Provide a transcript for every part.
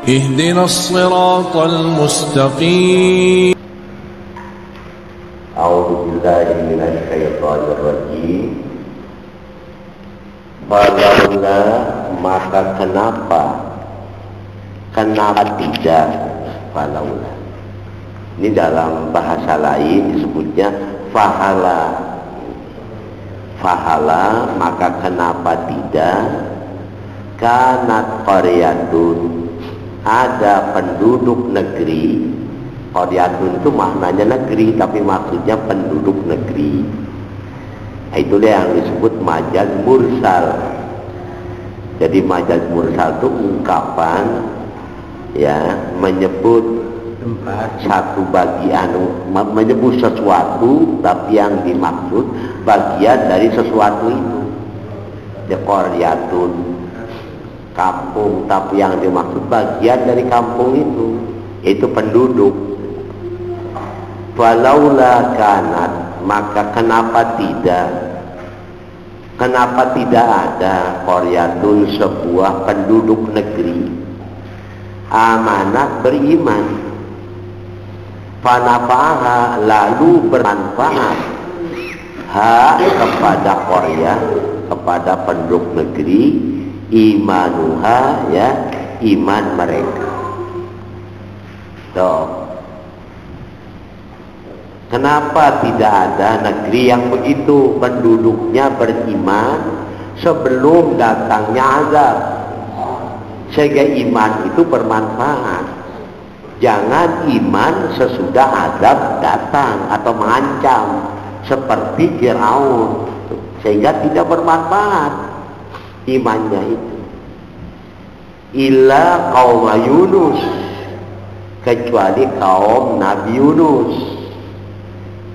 اهدنا الصراط المستقيم. أعوذ بالله من الشيطان الرجيم. Falaula, maka kenapa tidak, falaula. Ini dalam bahasa lain disebutnya fahala. Fahala, maka kenapa tidak, kanat qaryatun, ada penduduk negeri. Qaryatun itu maknanya negeri, tapi maksudnya penduduk negeri. Itulah yang disebut majaz mursal. Jadi majaz mursal itu ungkapan ya menyebut satu bagian, menyebut sesuatu tapi yang dimaksud bagian dari sesuatu itu. Ya, qaryatun, kampung, tapi yang dimaksud bagian dari kampung itu penduduk. Falaula kanat, maka kenapa tidak ada qaryatun, sebuah penduduk negeri, amanat beriman, fanafaha, lalu bermanfaat, kepada qarya, kepada penduduk negeri, imanuha, ya, iman mereka. Kenapa tidak ada negeri yang begitu penduduknya beriman sebelum datangnya azab, sehingga iman itu bermanfaat? Jangan iman sesudah azab datang atau mengancam seperti Firaun, sehingga tidak bermanfaat imannya itu. Illa kaum Yunus, kecuali kaum Nabi Yunus.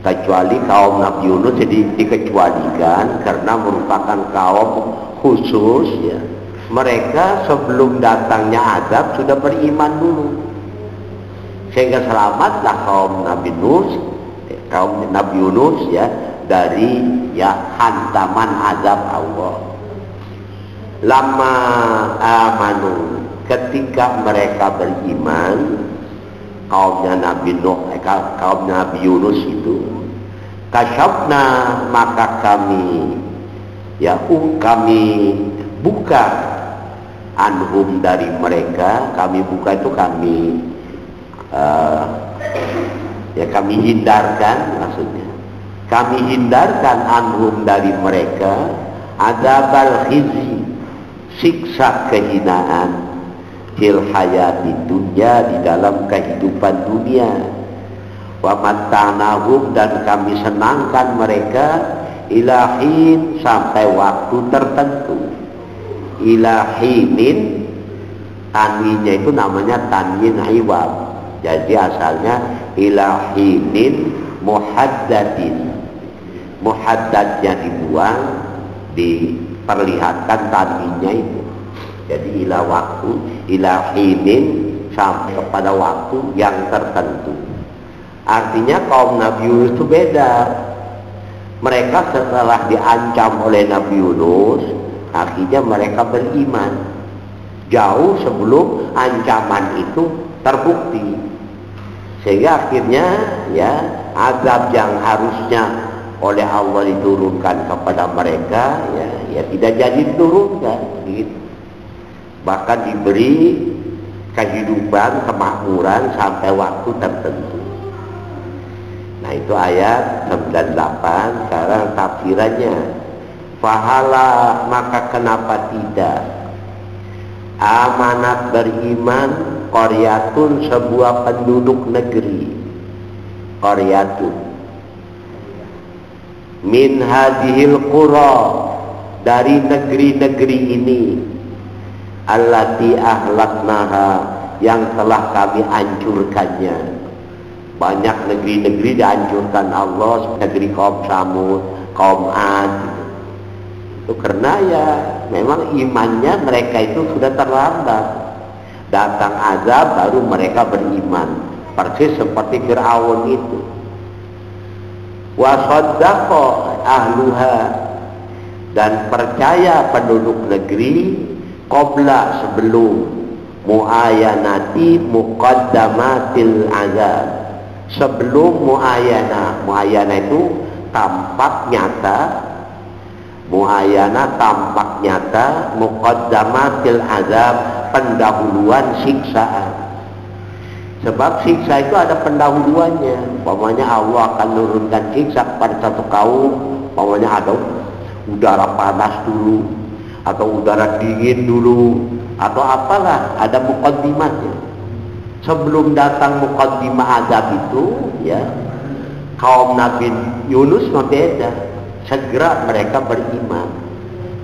Kecuali kaum Nabi Yunus jadi dikecualikan karena merupakan kaum khusus, ya. Mereka sebelum datangnya azab sudah beriman dulu, sehingga selamatlah kaum Nabi Yunus, ya, dari hantaman azab Allah. Lama amanu, ketika mereka beriman, kaumnya Nabi Nuh, kaumnya Nabi Yunus itu, kasyafna, maka kami buka anhum, dari mereka. Kami buka itu kami hindarkan, maksudnya kami hindarkan anhum, dari mereka, adzabal khizi, siksa kehinaan, fil hayati dunya, di dalam kehidupan dunia, wa mattanahum, dan kami senangkan mereka, ilahin, sampai waktu tertentu. Ilahinin, tanwinnya itu namanya tanwin iwab, jadi asalnya ilahinin muhaddadin, muhaddadnya dibuang, diperlihatkan tanwinnya itu. Jadi ila waktu, ilahinin, sampai kepada waktu yang tertentu. Artinya kaum Nabi Yunus itu beda. Mereka setelah diancam oleh Nabi Yunus, akhirnya mereka beriman jauh sebelum ancaman itu terbukti, sehingga akhirnya, ya, azab yang harusnya oleh Allah diturunkan kepada mereka, ya tidak jadi diturunkan, gitu. Bahkan diberi kehidupan, kemakmuran sampai waktu tertentu. Nah, itu ayat 98. Sekarang tafsirannya, fahala, maka kenapa tidak, amanat beriman, qaryatun, sebuah penduduk negeri, qaryatun, min hadhil qura, dari negeri-negeri ini, allati ahlaknaha, yang telah kami hancurkannya. Banyak negeri-negeri dihancurkan Allah, negeri kaum Samud, kaum Ad, itu karena ya memang imannya mereka itu sudah terlambat. Datang azab baru mereka beriman, persis seperti Firaun itu. Wa saddaqa ahluha, dan percaya penduduk negeri, qabla, sebelum muayanati muqaddamatil azab. Sebelum muayana itu tampak nyata, muayana tampak nyata, muqaddamatil azab, pendahuluan siksaan. Sebab siksa itu ada pendahuluannya. Umpamanya Allah akan menurunkan siksa kepada satu kaum, umpamanya ada udara panas dulu, atau udara dingin dulu, atau apalah, ada muqaddimatnya. Sebelum datang muqaddimah azab itu, ya, kaum Nabi Yunus beda. Segera mereka beriman.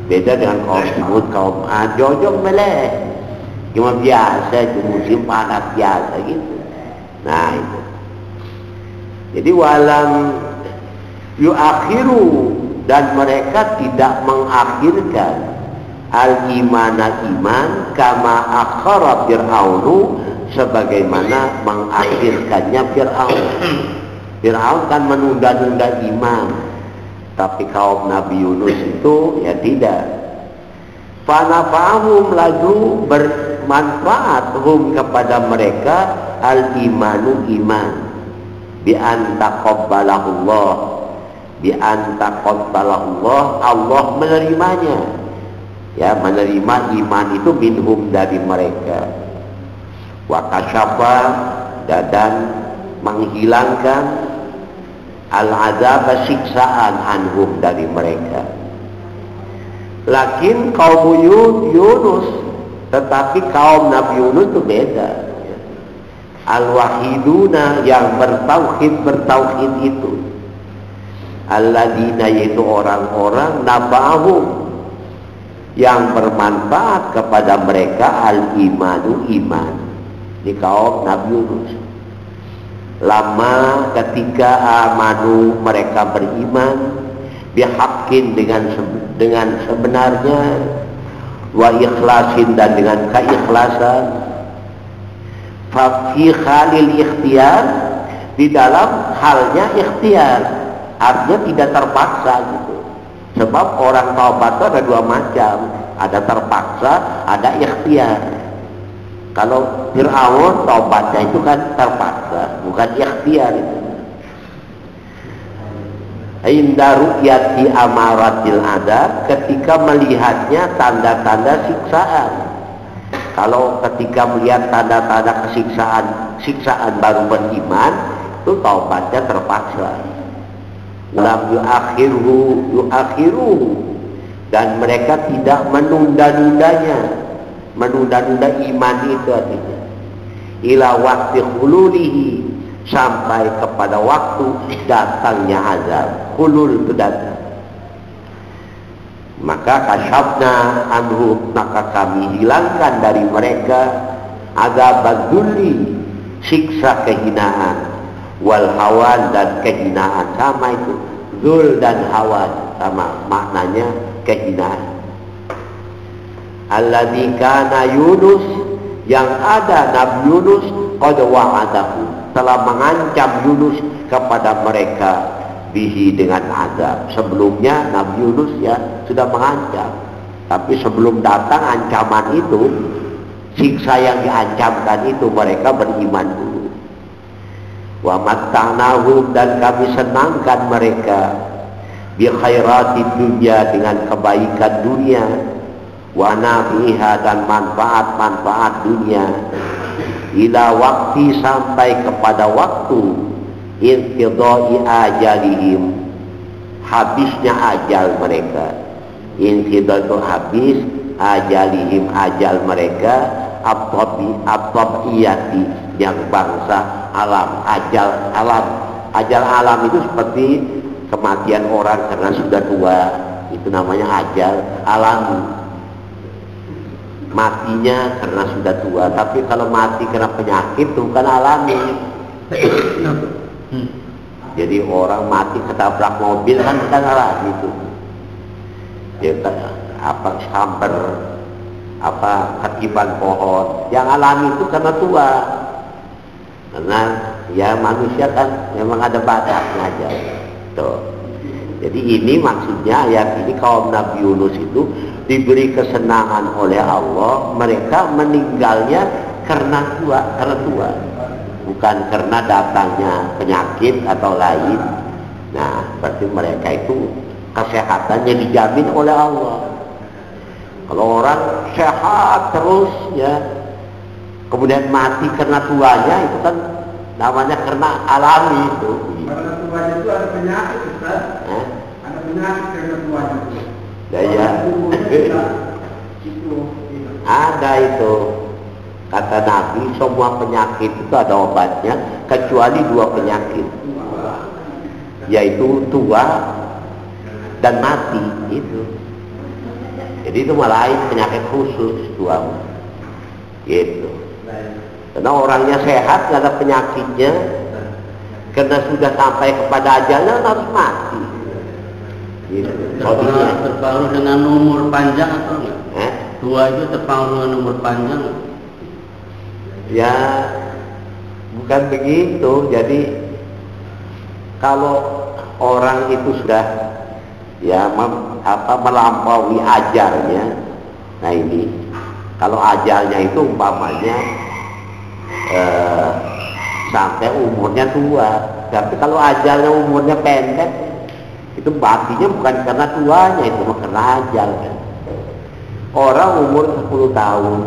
Beda dengan kaum Samud, kaum Ad, jojong meleh. Cuma biasa itu, musim panas biasa gitu. Nah itu. Jadi walam yuakhiru, dan mereka tidak mengakhirkan al-imana iman kama akhara Fir'aunu, sebagaimana mengakhirkannya Fir'aun. Fir'aun kan menunda-nunda iman, tapi kaum Nabi Yunus itu ya tidak. Fanafa'ahum, lalu bermanfaat hum kepada mereka al-imanu iman, bi an taqabbalahullah, bi an taqabbalahullah, Allah menerimanya, ya, menerima iman itu minhum, dari mereka. Wa kasyafa, dan menghilangkan al-azab, siksaan, anhum, dari mereka. Lakin kaum Yunus, tetapi kaum Nabi Yunus itu beda. Al-wahiduna, yang bertauhid itu, alladzina, yaitu orang-orang, naba'ahum, yang bermanfaat kepada mereka al-imanu, iman. Di kaum Nabi Yunus, lama ketika amanu, mereka beriman, bihaqqin, dengan sebenarnya, wa ikhlasin, dan dengan keikhlasan, fa fi khalil ikhtiyar, di dalam halnya ikhtiar, artinya tidak terpaksa gitu. Sebab orang taubat itu ada dua macam, ada terpaksa, ada ikhtiar. Kalau Fir'aun taubatnya itu kan terpaksa, bukan ikhtiar itu. Inda ru'yati amaratil adab, ketika melihatnya tanda-tanda siksaan. Kalau ketika melihat tanda-tanda siksaan baru beriman, itu taubatnya terpaksa. Lam yuakhiruhu, dan mereka tidak menunda-nundanya. Menunda-nunda iman itu artinya ila waqti khululihi, sampai kepada waktu datangnya azab. Khulul itu datang. Maka kasyafna anhu, maka kami hilangkan dari mereka azab dzulli, siksa kehinaan, wal hawan, dan kehinaan. Sama itu, zul dan hawan sama maknanya, kehinaan. Alladzi kana Yunus, yang ada Nabi Yunus, qad wa'adahu, telah mengancam Yunus kepada mereka, bihi, dengan azab. Sebelumnya Nabi Yunus ya sudah mengancam, tapi sebelum datang ancaman itu, siksa yang diancamkan itu, mereka beriman dulu. Wa matta'nahum, dan kami senangkan mereka, bi khairatid dunya, dengan kebaikan dunia, wa nafiha, dan manfaat-manfaat dunia, ila waktu, sampai kepada waktu, inqidai ajalihim, habisnya ajal mereka. Inqidai itu habis, ajalihim, ajal mereka, at-tabi'iyati, yang bangsa alam, ajal alam itu seperti kematian orang karena sudah tua, itu namanya ajal alami. Matinya karena sudah tua, tapi kalau mati karena penyakit itu kan alami. Jadi orang mati ketabrak mobil kan alami itu. Ya, apa samper, apa ketiban pohon, yang alami itu karena tua. Karena ya manusia kan memang ada batasnya aja. Tuh. Jadi ini maksudnya ayat ini, kaum Nabi Yunus itu diberi kesenangan oleh Allah, mereka meninggalnya karena tua, bukan karena datangnya penyakit atau lain. Nah, berarti mereka itu kesehatannya dijamin oleh Allah. Kalau orang sehat terus ya, kemudian mati karena tuanya, itu kan namanya karena alami itu. Karena tuanya itu ada penyakit, Ustaz. Ada penyakit karena tuanya itu. Ya. Ada itu. Kata Nabi, semua penyakit itu ada obatnya, kecuali 2 penyakit, yaitu tua dan mati. Itu. Jadi itu malah penyakit khusus tua. Gitu. Karena orangnya sehat, nggak ada penyakitnya, karena sudah sampai kepada ajalnya harus mati. Gitu. Terpengaruh dengan umur panjang atau enggak? Tua itu terpengaruh dengan umur panjang? Ya, bukan begitu. Jadi kalau orang itu sudah ya melampaui ajalnya, nah ini kalau ajalnya itu umpamanya sampai umurnya tua, tapi kalau ajalnya umurnya pendek, itu matinya bukan karena tuanya, itu karena ajal kan. Orang umur 10 tahun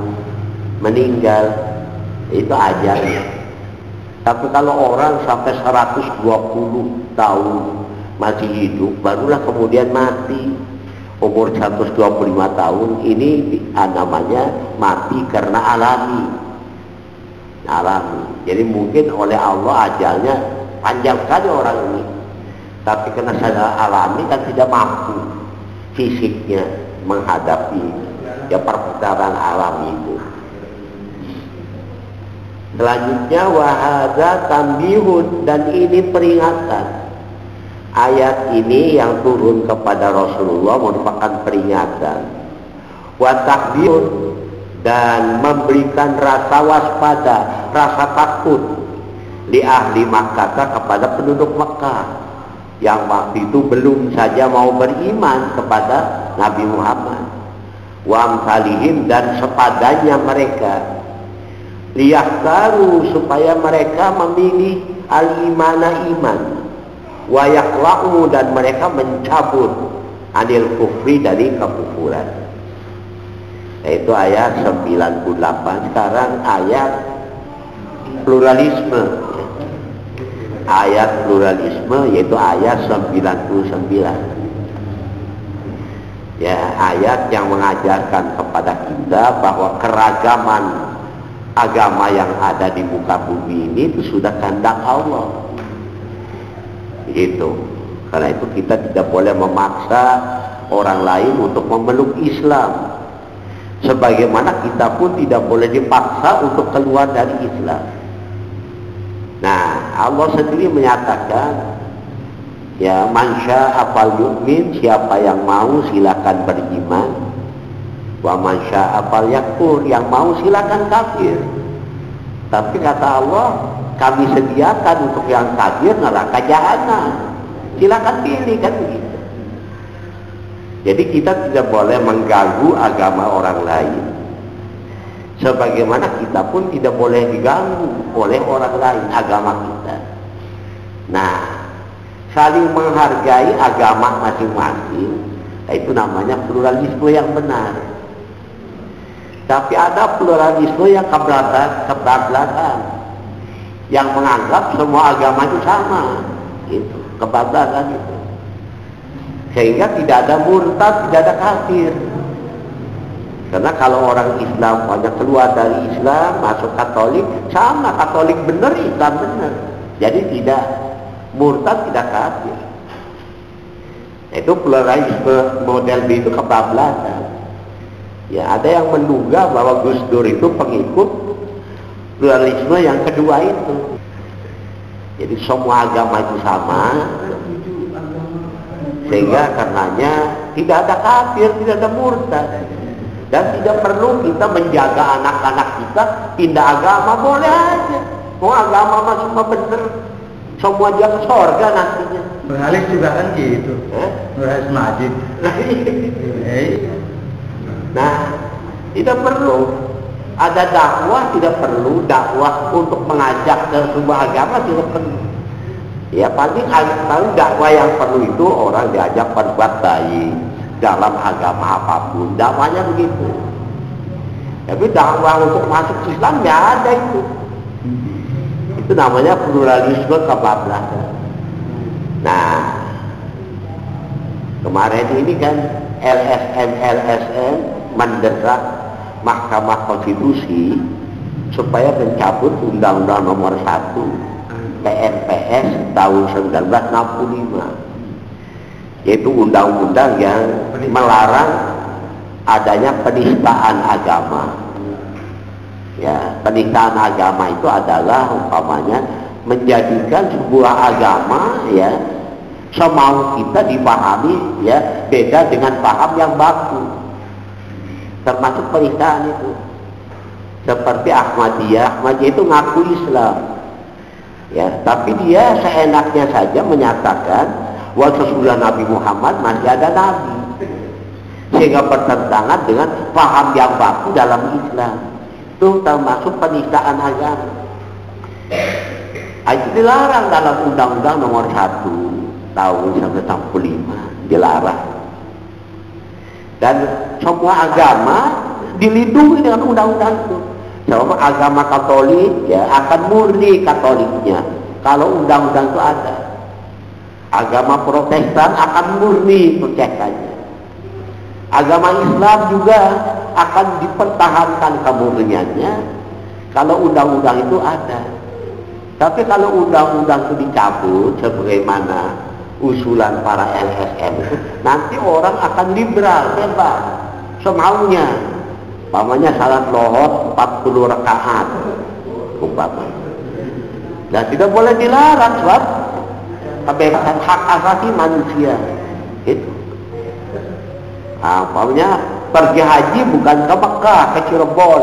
meninggal, itu ajalnya. Tapi kalau orang sampai 120 tahun masih hidup, barulah kemudian mati. Umur 125 tahun ini namanya mati karena alami. Jadi mungkin oleh Allah ajalnya panjang sekali orang ini, tapi karena secara alami kan tidak mampu fisiknya menghadapi ya perputaran alam itu. Selanjutnya wahada tambihun, dan ini peringatan. Ayat ini yang turun kepada Rasulullah merupakan peringatan. Wa takbirun, dan memberikan rasa waspada, rasa takut li ahli Makkah, kepada penduduk Mekah yang waktu itu belum saja mau beriman kepada Nabi Muhammad. Wa amsalihim, dan sepadanya mereka, liyahtaru, supaya mereka memilih al-imana iman, wa yaqla'u, dan mereka mencabut anil kufri, dari kekufuran. Yaitu ayat 98. Sekarang ayat pluralisme. Ayat pluralisme yaitu ayat 99. Ya, ayat yang mengajarkan kepada kita bahwa keragaman agama yang ada di muka bumi ini itu sudah kehendak Allah. Itu. Karena itu kita tidak boleh memaksa orang lain untuk memeluk Islam. Sebagaimana kita pun tidak boleh dipaksa untuk keluar dari Islam. Nah, Allah sendiri menyatakan, ya, man syaa fal yu'min, siapa yang mau silakan beriman. Wa man syaa fal yakfur, yang mau silakan kafir. Tapi kata Allah, kami sediakan untuk yang kafir neraka jahanam. Silakan pilih, kan begitu. Jadi kita tidak boleh mengganggu agama orang lain, sebagaimana kita pun tidak boleh diganggu oleh orang lain agama kita. Nah, saling menghargai agama masing-masing, itu namanya pluralisme yang benar. Tapi ada pluralisme yang kebablasan, yang menganggap semua agama itu sama, itu kebablasan itu. Sehingga tidak ada murtad, tidak ada kafir. Karena kalau orang Islam banyak keluar dari Islam, masuk Katolik, sama, Katolik benar, Islam benar. Jadi tidak murtad, tidak kafir. Itu pluralisme model B, itu kebablasan. Ya, ada yang menduga bahwa Gus Dur itu pengikut pluralisme yang kedua itu. Jadi semua agama itu sama, sehingga karenanya tidak ada kafir, tidak ada murtad. Dan tidak perlu kita menjaga anak-anak kita pindah agama, boleh aja. Mau agama mah semua benar, semua dia ke surga nantinya. Berhalis juga kan gitu. Berhalis majid. Nah, tidak perlu ada dakwah, tidak perlu dakwah untuk mengajak ke sebuah agama, tidak perlu. Ya paling dakwah yang perlu itu orang diajak berbuat baik dalam agama apapun, dakwahnya begitu. Tapi dakwah untuk masuk Islam nggak ada itu. Itu namanya pluralisme kebablasan. Nah, kemarin ini kan LSM mendesak Mahkamah Konstitusi supaya mencabut Undang-Undang Nomor 1 PNPS tahun 1965, yaitu undang-undang yang melarang adanya penistaan agama. Ya, penistaan agama itu adalah umpamanya menjadikan sebuah agama ya semau kita dipahami ya beda dengan paham yang baku, termasuk penistaan itu. Seperti Ahmadiyah itu ngaku Islam ya, tapi dia seenaknya saja menyatakan bahwa sesudah Nabi Muhammad masih ada Nabi, sehingga bertentangan dengan paham yang baku dalam Islam. Itu termasuk penistaan agama. Itu dilarang dalam Undang-Undang Nomor 1 tahun 1965, dilarang. Dan semua agama dilindungi dengan undang-undang itu. Sebab agama Katolik ya akan murni Katoliknya kalau undang-undang itu ada. Agama Protestan akan murni Protestannya. Agama Islam juga akan dipertahankan kemurniannya kalau undang-undang itu ada. Tapi kalau undang-undang itu dicabut sebagaimana usulan para LSM, nanti orang akan liberal, bebas, semaunya. Umpamanya salat lohor 40 rakaat umpamanya. Dan tidak boleh dilarang sebab kebebasan hak asasi manusia. Itu. Umpamanya pergi haji bukan ke Mekah, ke Cirebon,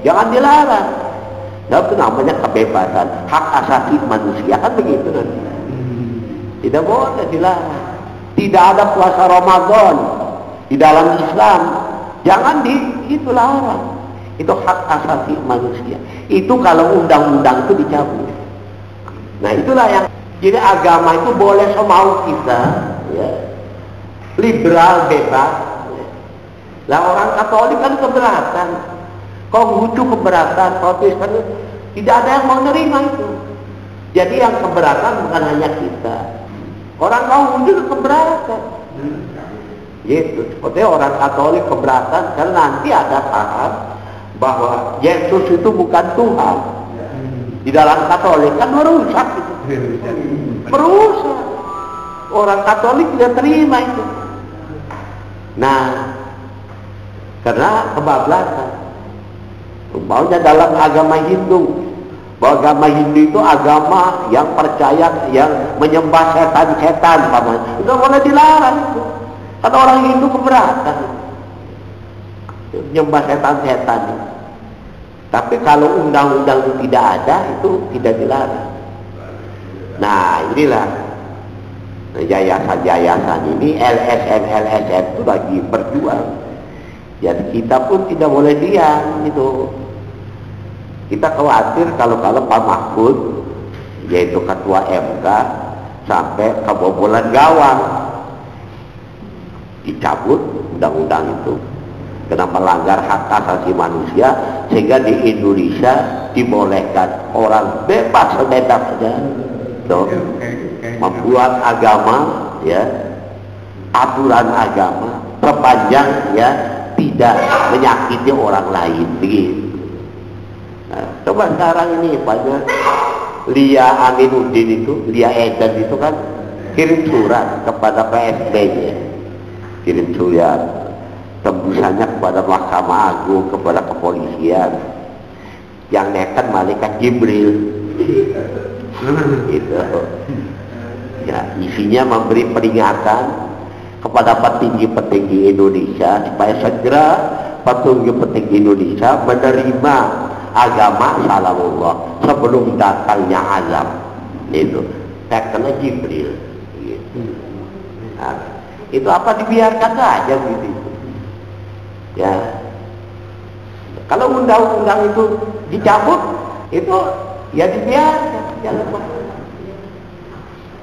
jangan dilarang. Itu namanya kebebasan hak asasi manusia, kan begitu nanti. Tidak boleh dilarang. Tidak ada puasa Ramadan di dalam Islam, jangan itu larang. Itu hak asasi manusia. Itu kalau undang-undang itu dicabut. Nah itulah yang jadi agama itu boleh semau kita ya. Liberal, bebas. Lah orang Katolik kan keberatan, Konghucu keberatan, Protestan tidak ada yang mau nerima itu. Jadi yang keberatan bukan hanya kita, orang Konghucu keberatan. Gitu. Seperti orang Katolik keberatan karena nanti ada paham bahwa Yesus itu bukan Tuhan. Di dalam Katolik kan merusak itu. Merusak. Orang Katolik tidak terima itu. Nah, karena kebablasan. Umpamanya dalam agama Hindu, bahwa agama Hindu itu agama yang percaya, yang menyembah setan-setan, itu boleh dilarang itu. Karena orang Hindu keberatan menyembah setan-setan. Tapi kalau undang-undang itu tidak ada, itu tidak dilarang. Nah, inilah yayasan-yayasan ini, LSM itu lagi berjuang. Jadi kita pun tidak boleh diam gitu. Kita khawatir kalau Pak Mahfud, yaitu ketua MK, sampai kebobolan gawang, dicabut undang-undang itu karena melanggar hak asasi manusia, sehingga di Indonesia dibolehkan orang bebas sebebasnya membuat agama ya, aturan agama sepanjang ya tidak menyakiti orang lain begitu. Nah, coba sekarang ini banyak Lia Aminuddin itu, Lia Eden itu kan kirim surat kepada PSB-nya, kirim surat tembusannya kepada Mahkamah Agung, kepada kepolisian, yang nekat malaikat Jibril gitu. Ya, isinya memberi peringatan kepada petinggi-petinggi Indonesia supaya segera petinggi Indonesia menerima agama salamullah sebelum datangnya azab itu. secondnya Jibril gitu. Nah, itu apa dibiarkan saja gitu ya. Kalau undang-undang itu dicabut, itu ya dibiarkan, jangan apa.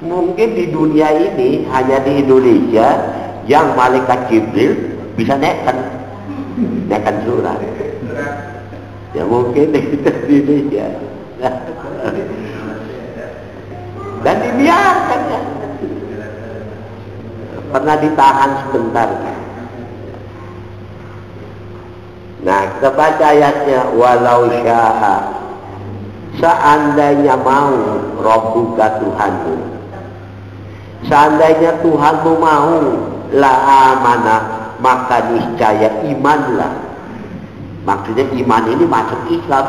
Mungkin di dunia ini hanya di Indonesia yang malaikat Jibril bisa neken surat. Ya mungkin itu di Indonesia. Dan dibiarkan ya. Pernah ditahan sebentar. Nah, kita baca ayatnya, walau sya'a, seandainya mau Rabbuka Tuhanmu, seandainya Tuhanmu mau, la amana, maka niscaya imanlah. Maksudnya iman ini masuk Islam.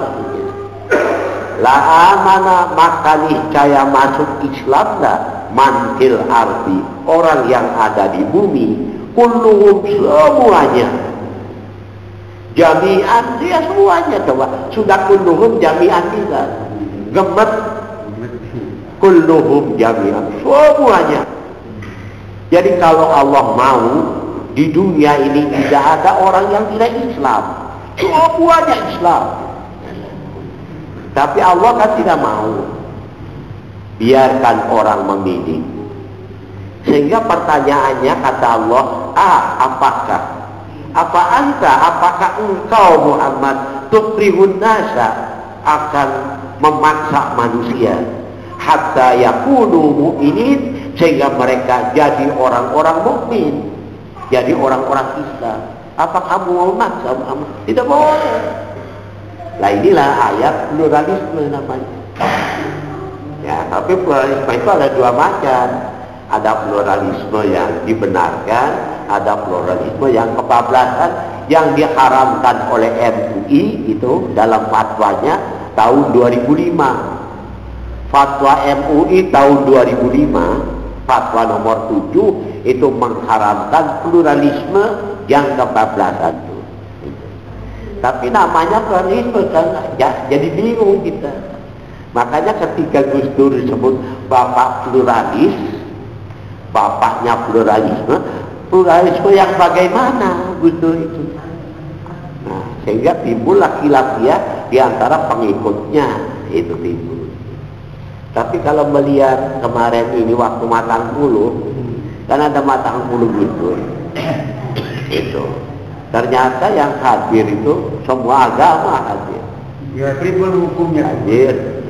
La amana, maka niscaya masuk Islamlah. Man fil ardi, orang yang ada di bumi, kulluhum, semuanya. Jami'an, dia semuanya. Coba, sudah kulluhum jami'an kita gemet. Kulluhum jami'an, semuanya. Jadi kalau Allah mau, di dunia ini tidak ada orang yang tidak Islam, semuanya Islam. Tapi Allah kan tidak mau, biarkan orang memilih. Sehingga pertanyaannya kata Allah, apakah engkau Muhammad tukrihun nasa, akan memaksa manusia hatta yakunu mu'minin, sehingga mereka jadi orang-orang mukmin, jadi orang-orang Islam. Apa kamu mau maksa Muhammad? Tidak boleh. Nah inilah ayat pluralisme namanya. Ya, tapi pluralisme itu ada dua macam. Ada pluralisme yang dibenarkan, ada pluralisme yang kebablasan, yang diharamkan oleh MUI itu dalam fatwanya tahun 2005. Fatwa MUI tahun 2005, fatwa nomor 7, itu mengharamkan pluralisme yang kebablasan itu. Tapi namanya pluralisme kan, ya, jadi bingung kita. Makanya ketika Gus Dur disebut bapak pluralis, bapaknya pluralisme, pluralisme yang bagaimana Gus Dur itu? Nah, sehingga timbul khilafiyah di antara pengikutnya, itu timbul. Tapi kalau melihat kemarin ini waktu matang bulu, kan ada matang bulu Gus Dur, itu ternyata yang hadir itu semua agama hadir. Ya, pripun hukumnya? Hadir,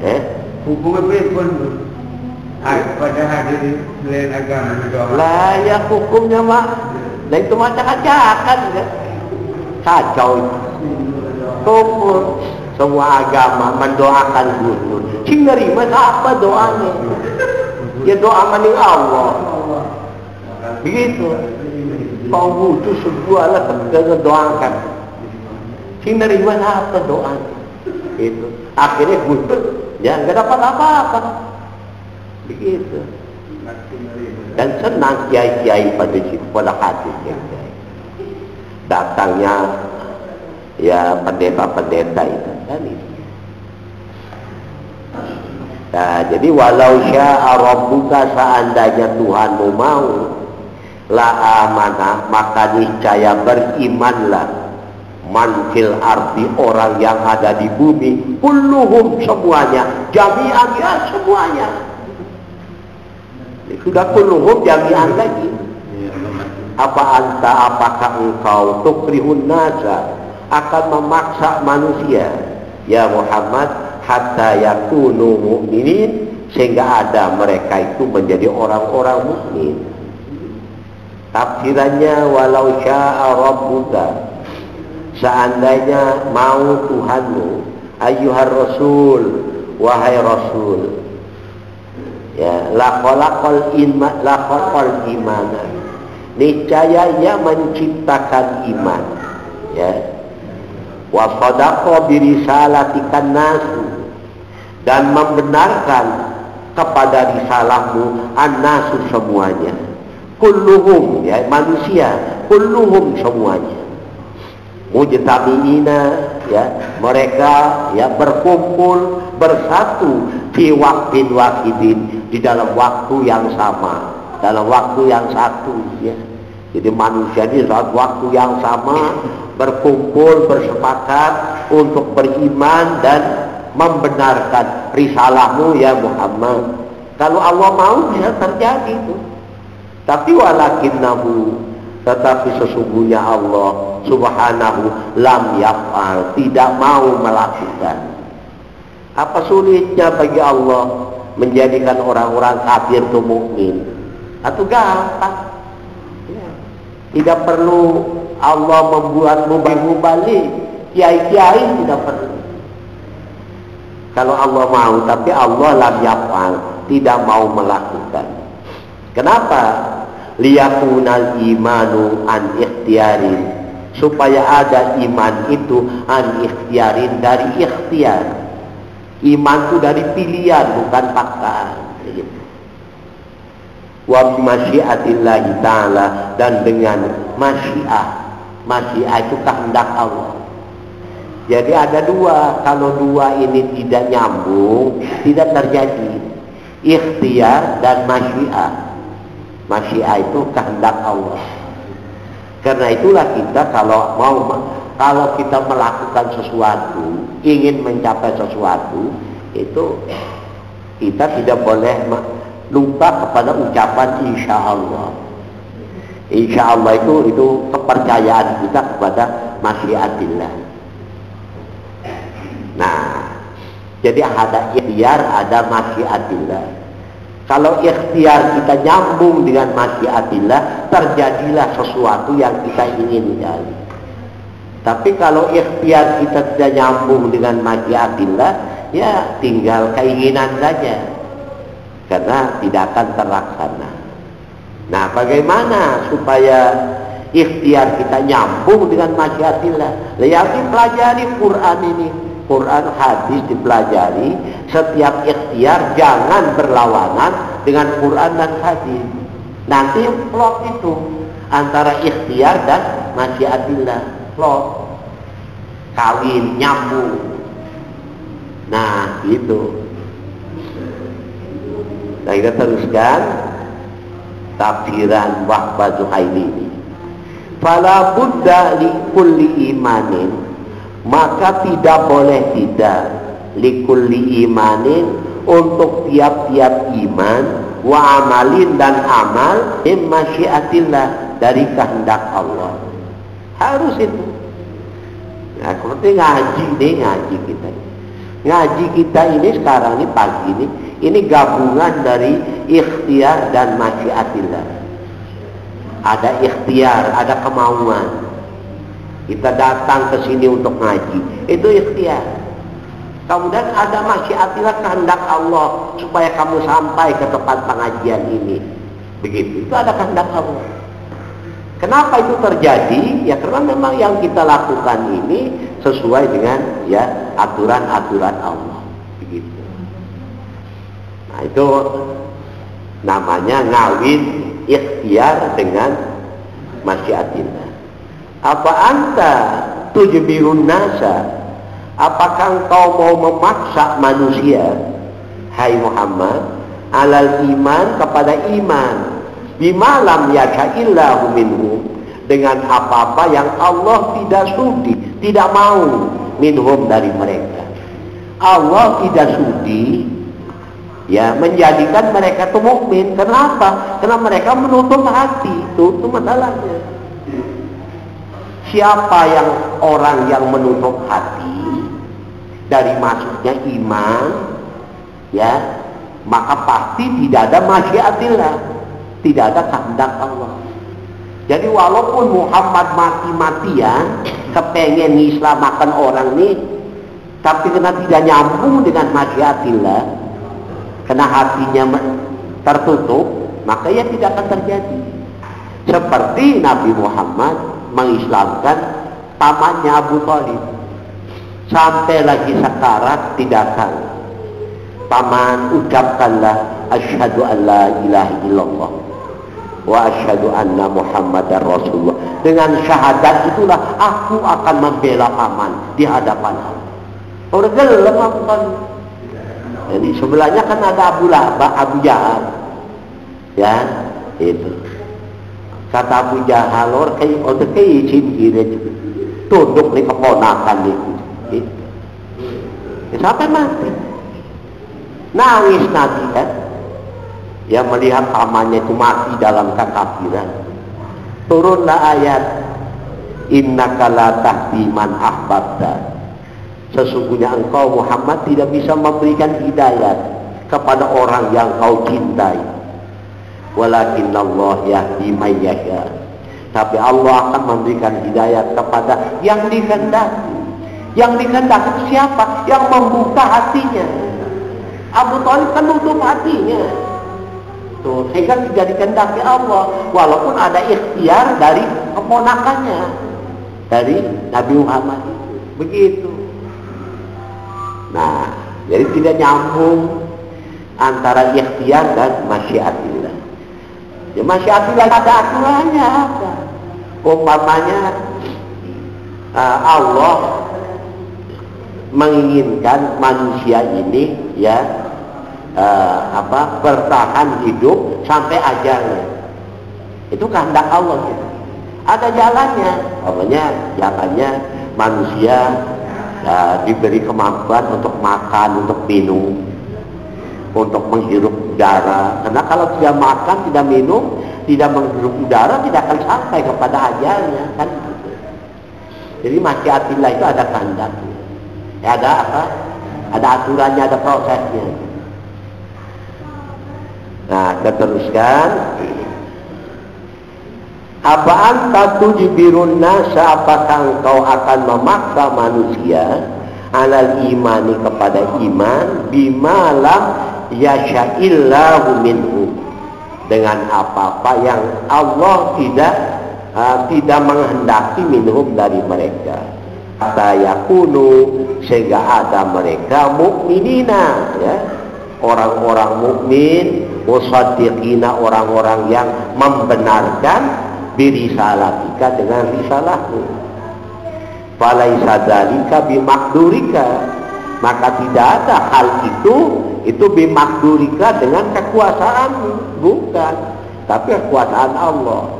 hukumnya pripun? Pada hadir lain agama juga. Lah ya hukumnya mak, lah itu macam ajakan ya. Kacau itu. Kumpul semua agama mendoakan Gus Dur. Sing nerima apa doanya? Ya doa maning Allah. Begitu. Kau butuh sebuah lah doakan. Sing nerima apa doanya? Itu. Akhirnya Gus Dur ya nggak dapat apa-apa. Begitu. Dan senang kiai-kiai pada situ, pada hati kiai. Datangnya ya pendeta-pendeta itu kan itu. Nah, jadi walau sya'a rabbuka, seandainya Tuhanmu mau, la amanah, maka niscaya berimanlah, man fil ardi, orang yang ada di bumi, kulluhum, semuanya, jami'an, ya semuanya. Sudah kulluhum jami'an lagi. Apakah engkau tukrihun nasa, akan memaksa manusia ya Muhammad hatta yakunu mu'minin, sehingga ada mereka itu menjadi orang-orang mukmin. Tafsirannya walau sya'a rabbuka, seandainya mau Tuhanmu, ayyuhar rasul, wahai rasul, ya laqal iman, niscaya ia menciptakan iman, ya, wa sadaqa bi risalatikan nasu, dan membenarkan kepada risalahmu an-nasu, semuanya, kulluhum, ya manusia, kulluhum, semuanya, mujtami'ina, ya mereka ya berkumpul bersatu fi waqtin wahidin, di dalam waktu yang sama, dalam waktu yang satu ya. Jadi manusia ini dalam waktu yang sama berkumpul bersepakat untuk beriman dan membenarkan risalahmu ya Muhammad. Kalau Allah mau bisa terjadi itu. Tapi walakinnahu, tetapi sesungguhnya Allah subhanahu lam yaf'al, tidak mau melakukan. Apa sulitnya bagi Allah menjadikan orang-orang kafir itu mukmin? Atau gampang? Tidak perlu Allah membuat mubalik, kiai-kiai tidak perlu. Kalau Allah mau, tapi Allah lam yaf'al, tidak mau melakukan. Kenapa? Liyakunal imanu an ikhtiarin, supaya ada iman itu an ikhtiarin, dari ikhtiar. Iman itu dari pilihan, bukan paksaan. Wa masyiatillahi ta'ala, dan dengan masyiah. Masyiah itu kehendak Allah. Jadi ada dua. Kalau dua ini tidak nyambung, tidak terjadi. Ikhtiar dan masyiah. Masyiah itu kehendak Allah. Karena itulah kita kalau kita melakukan sesuatu, ingin mencapai sesuatu, itu kita tidak boleh lupa kepada ucapan insya Allah. Insya Allah itu kepercayaan kita kepada masyiatillah. Nah, jadi ada ikhtiar, ada masyiatillah. Kalau ikhtiar kita nyambung dengan masyiatillah, terjadilah sesuatu yang kita inginkan. Tapi kalau ikhtiar kita tidak nyambung dengan masyiatillah, ya tinggal keinginan saja, karena tidak akan terlaksana. Nah, bagaimana supaya ikhtiar kita nyambung dengan masyiatillah? Yang dipelajari Quran ini, Quran hadis dipelajari. Setiap ikhtiar jangan berlawanan dengan Quran dan hadis. Nanti plot itu antara ikhtiar dan masyiatillah, plot kawin nyambung. Nah itu. Nah, kita teruskan tafsiran Wahbah Zuhaili ini. Fala budda li kulli imanin, maka tidak boleh tidak li kulli imanin, untuk tiap-tiap iman, wa amalin, dan amal, masyiatillah, dari kehendak Allah. Harus itu. Nah, seperti ngaji kita. Ngaji kita ini sekarang ini pagi ini gabungan dari ikhtiar dan masyiatillah. Ada ikhtiar, ada kemauan. Kita datang ke sini untuk ngaji, itu ikhtiar. Kemudian ada masyiatillah, kehendak Allah supaya kamu sampai ke tempat pengajian ini. Begitu, itu ada kehendak Allah. Kenapa itu terjadi? Ya karena memang yang kita lakukan ini sesuai dengan ya aturan-aturan Allah. Begitu. Nah, itu namanya ngawin ikhtiar dengan masyiatillah. Apa anta tujbirun nasa? Apakah engkau mau memaksa manusia, hai Muhammad, alal iman, kepada iman, bima lam yasha'illahu minhum, dengan apa-apa yang Allah tidak sudi, tidak mau, minhum, dari mereka. Allah tidak sudi ya menjadikan mereka itu mukmin. Kenapa? Karena mereka menutup hati. Itu masalahnya. Siapa yang orang yang menutup hati dari masuknya iman, ya, maka pasti tidak ada masyiatillah, tidak ada kehendak Allah. Jadi walaupun Muhammad mati-matian kepengen ngislamkan orang ini, tapi karena tidak nyambung dengan masyiatillah, karena hatinya tertutup, maka ya tidak akan terjadi. Seperti Nabi Muhammad mengislamkan pamannya Abu Thalib, sampai lagi sekarat tidak tahu. Paman, ucapkanlah asyhadu an la ilaha illallah. wa asyhadu anna Muhammadar Rasulullah. Dengan syahadat itulah aku akan membela paman di hadapan Allah. Orang gelem apa? Jadi sebelahnya kan ada Abu Jahal. Ya, itu. Kata Abu Jahal, orang kayak izin gini, tunduk nih keponakan itu. Ya, sampai mati. Nangis Nabi kan? Ya melihat pamannya itu mati dalam kekafiran. Turunlah ayat, innaka la tahdi man ahbabta. Sesungguhnya engkau Muhammad tidak bisa memberikan hidayah kepada orang yang kau cintai. Walakinallah yahdi may yasha. Tapi Allah akan memberikan hidayah kepada yang dikehendaki. Yang dikehendaki itu siapa? Yang membuka hatinya. Abu Thalib kan nutup hatinya. Tuh, sehingga tidak dikehendaki Allah, walaupun ada ikhtiar dari keponakannya, dari Nabi Muhammad. Begitu. Nah, jadi tidak nyambung antara ikhtiar dan masyiatillah. Ya, masyiatillah ada aturannya apa? Umpamanya Allah menginginkan manusia ini ya bertahan hidup sampai ajalnya. Itu kehendak Allah gitu. Ada jalannya. Jalannya manusia diberi kemampuan untuk makan, untuk minum, untuk menghirup udara. Karena kalau tidak makan, tidak minum, tidak menghirup udara, tidak akan sampai kepada ajalnya kan. Jadi masyiatillah itu ada kehendaknya. Ya, ada apa? Ada aturannya, ada prosesnya. Nah, kita teruskan. Apa anta tujbirun nasa, apakah engkau akan memaksa manusia alal imani kepada iman bima lam yasha'illahu minhu, dengan apa-apa yang Allah tidak menghendaki minhum dari mereka, hatta yakunu, sehingga ada mereka mukminina, ya, orang-orang mukmin, musaddiqina, orang-orang yang membenarkan birisalatika, dengan risalahmu. Falaisa dzalika bimakdurika, maka tidak ada hal itu bimakdurika dengan kekuasaanmu, bukan, tapi kekuasaan Allah.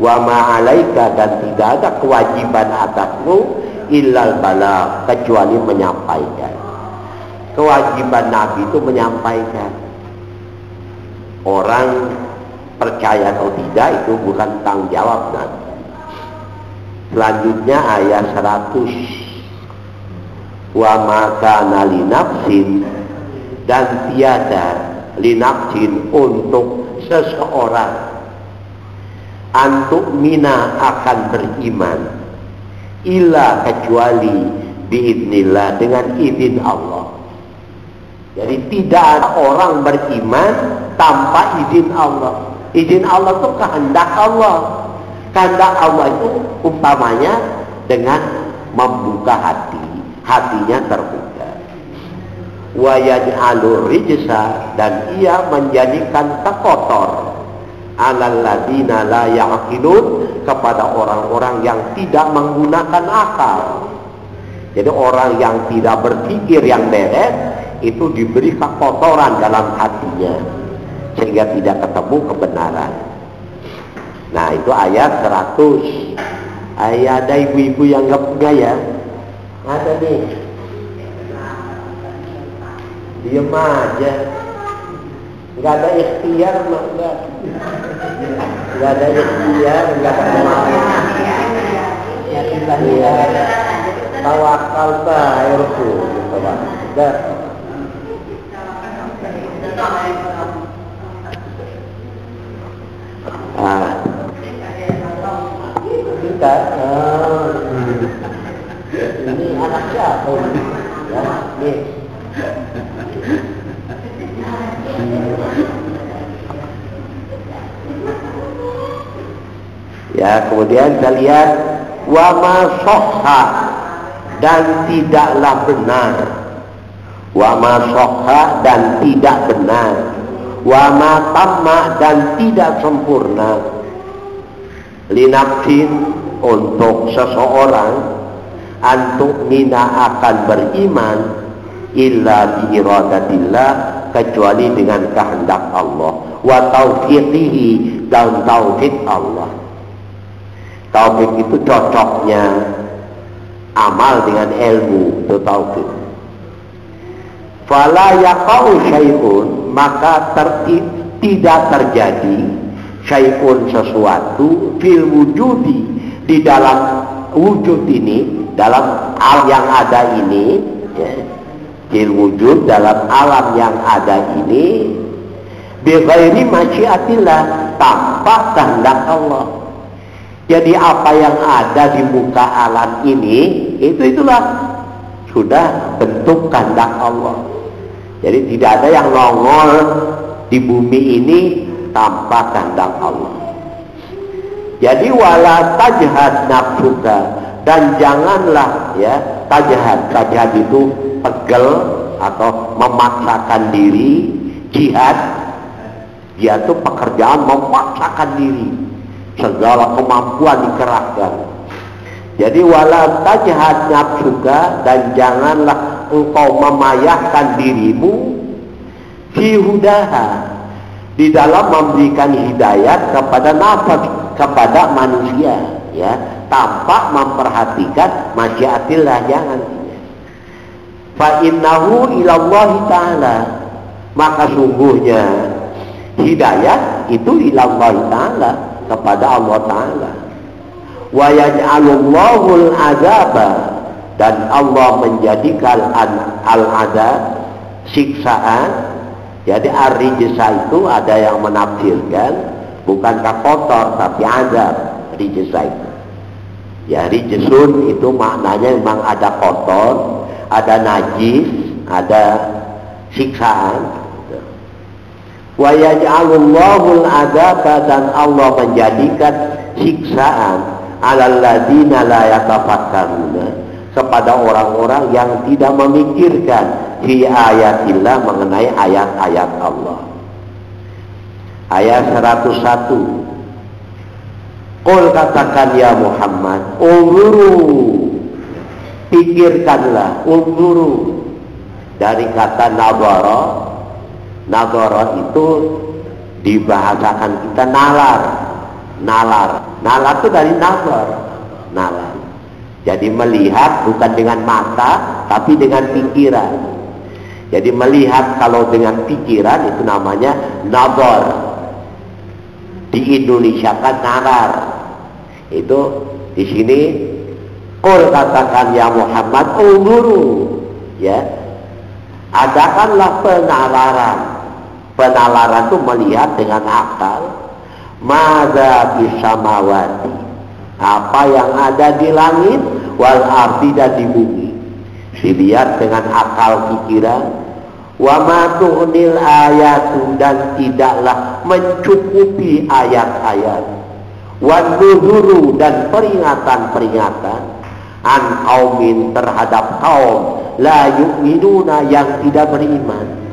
Wa ma 'alaika, dan tidak ada kewajiban atasmu illal balagh, kecuali menyampaikan. Kewajiban Nabi itu menyampaikan. Orang percaya atau tidak itu bukan tanggung jawab Nabi. Selanjutnya ayat 100. Wa ma kana li nafsin, dan tiada li nafsin untuk seseorang antuk mina akan beriman illa kecuali biidznillah, dengan izin Allah. Jadi tidak ada orang beriman tanpa izin Allah. Izin Allah itu kehendak Allah. Kehendak Allah itu umpamanya dengan membuka hati, hatinya terbuka. Wa yaj'alur rijsa, dan ia menjadikan terkotor alal ladina la ya'qilun, kepada orang-orang yang tidak menggunakan akal. Jadi orang yang tidak berpikir yang beres itu diberi kekotoran dalam hatinya, sehingga tidak ketemu kebenaran. Nah, itu ayat 100. Ada ibu-ibu yang nggak punya ya? Ada nih. Diam aja. Nggak ada ikhtiar, enggak. Nggak ada ikhtiar, nggak ada kemauan. Iya. Tawakal bae Rasul, tawakal. Kita ini anak siapa ini? Ya, nih. Ya, kemudian kita lihat wa ma sahha, dan tidaklah benar. Wa ma sahha, dan tidak benar. Wa ma tamma, dan tidak sempurna. linafsin untuk seseorang antuk mina akan beriman illa bi iradatillah kecuali dengan kehendak Allah wa taufiqihi dan taufik Allah. Taufik itu cocoknya amal dengan ilmu, itu taufik. Fala yaqau syai'un, maka tidak terjadi syai'un sesuatu fil wujudi di dalam wujud ini, dalam alam yang ada ini, ya, fil wujud dalam alam yang ada ini bi ghairi masyiatillah, tanpa kehendak Allah. Jadi apa yang ada di muka alam ini itulah sudah bentuk kehendak Allah. Jadi tidak ada yang nongol di bumi ini tanpa kehendak Allah. Jadi wala tajhad nafsuka, dan janganlah ya tajhad itu pegel atau memaksakan diri. Jihad itu pekerjaan memaksakan diri, segala kemampuan dikerahkan. Jadi wala tajhad nafsuka, dan janganlah engkau memayahkan dirimu fi hudaha, di dalam memberikan hidayat kepada nafas, kepada manusia, ya, tanpa memperhatikan masyiatillah, jangan. Fa innahu ilallahi ta'ala, maka sungguhnya hidayat itu ilallahi ta'ala, kepada Allah Ta'ala. Wa yaj'alullahul azaba, dan Allah menjadikan al-azab siksaan. Jadi ar-rijsa itu ada yang menafsirkan bukankah kotor tapi azab, rijsa itu. Ya, rijsun itu maknanya memang ada kotor, ada najis, ada siksaan. Wa yaj'alullahul azaba, dan Allah menjadikan siksaan alal ladzina la yatafakkaruna, kepada orang-orang yang tidak memikirkan fi ayatillah, mengenai ayat-ayat Allah. Ayat 101. Qul, katakan ya Muhammad, unzuru, pikirkanlah, unzuru dari kata nadhara. Nadhara itu dibahasakan kita nalar. Nalar itu dari nazar, nalar. Jadi melihat bukan dengan mata tapi dengan pikiran. Jadi melihat kalau dengan pikiran itu namanya nazar. Di Indonesia kan nalar. Itu di sini qul, katakan ya Muhammad, unzuru, ya, adakanlah penalaran. Penalaran itu melihat dengan akal. Madza fis samawati, apa yang ada di langit, wal ardi, dan di bumi, dilihat dengan akal pikiran. Wa ma tuhnil ayatu, dan tidaklah mencukupi ayat-ayat. Wan nuzuru, dan peringatan-peringatan, an qaumin, terhadap kaum la yu'minuna, yang tidak beriman.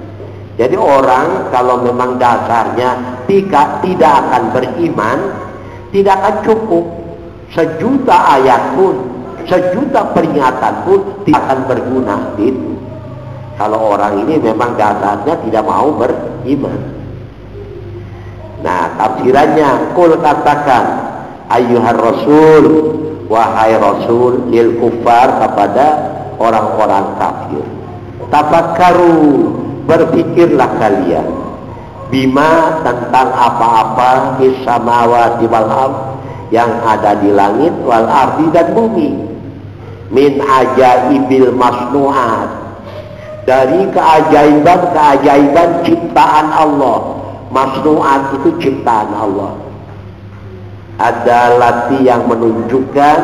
Jadi orang kalau memang dasarnya tidak akan beriman, tidak akan cukup. Sejuta ayat pun, sejuta peringatan pun tidak akan berguna gitu. Kalau orang ini memang dasarnya tidak mau beriman. Nah, tafsirannya, qul, katakan ayyuhar rasul, wahai rasul, lil kuffar, kepada orang-orang kafir. Tafakkaru, berpikirlah kalian, bima, tentang apa-apa fis samawati wal ardh, yang ada di langit, wal ardi, dan bumi, min ajaibil masnu'at, dari keajaiban-keajaiban ciptaan Allah. Masnu'at itu ciptaan Allah. Ada lati yang menunjukkan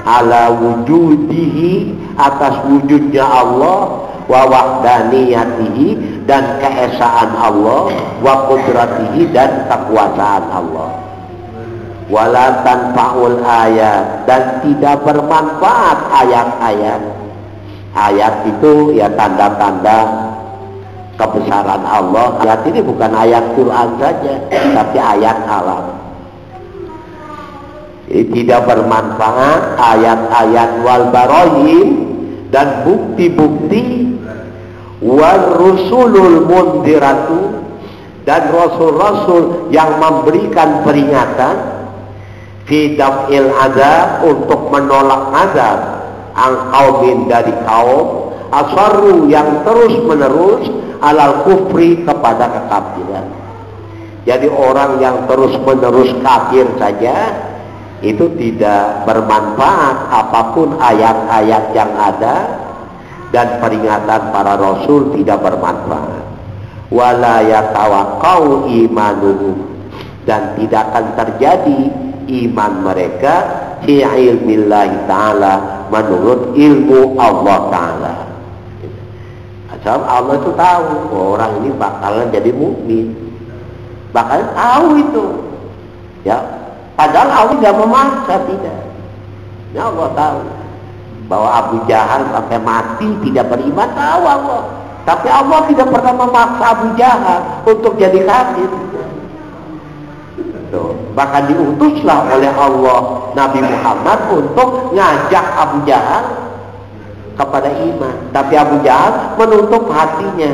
ala wujudihi, atas wujudnya Allah, wa wahdaniyatihi, dan keesaan Allah, wa qudratihi, dan kekuasaan Allah. Wala tanfa'ul ayat, dan tidak bermanfaat ayat-ayat. Ayat itu ya tanda-tanda kebesaran Allah. Ayat ini bukan ayat Quran saja, tapi ayat alam. Jadi tidak bermanfaat ayat-ayat wal baroyin dan bukti-bukti wal rusulul mundiratu dan rasul-rasul yang memberikan peringatan fi daf'il azab untuk menolak azab ang qaumin dari kaum asarru yang terus menerus alal kufri kepada kekafiran. Jadi orang yang terus menerus kafir saja itu tidak bermanfaat apapun ayat-ayat yang ada dan peringatan para rasul tidak bermanfaat. Wala yatawaqqau imanuhum dan tidak akan terjadi iman mereka fi ilmillahi ta'ala menurut ilmu Allah ta'ala. Asal Allah itu tahu orang ini bakalan jadi mukmin, bakalan tahu itu ya, padahal Allah tidak memaksa, tidak ya, Allah tahu bahwa Abu Jahal sampai mati tidak beriman, tahu Allah, tapi Allah tidak pernah memaksa Abu Jahal untuk jadi kafir. Bahkan diutuslah oleh Allah Nabi Muhammad untuk ngajak Abu Jahal kepada iman, tapi Abu Jahal menutup hatinya.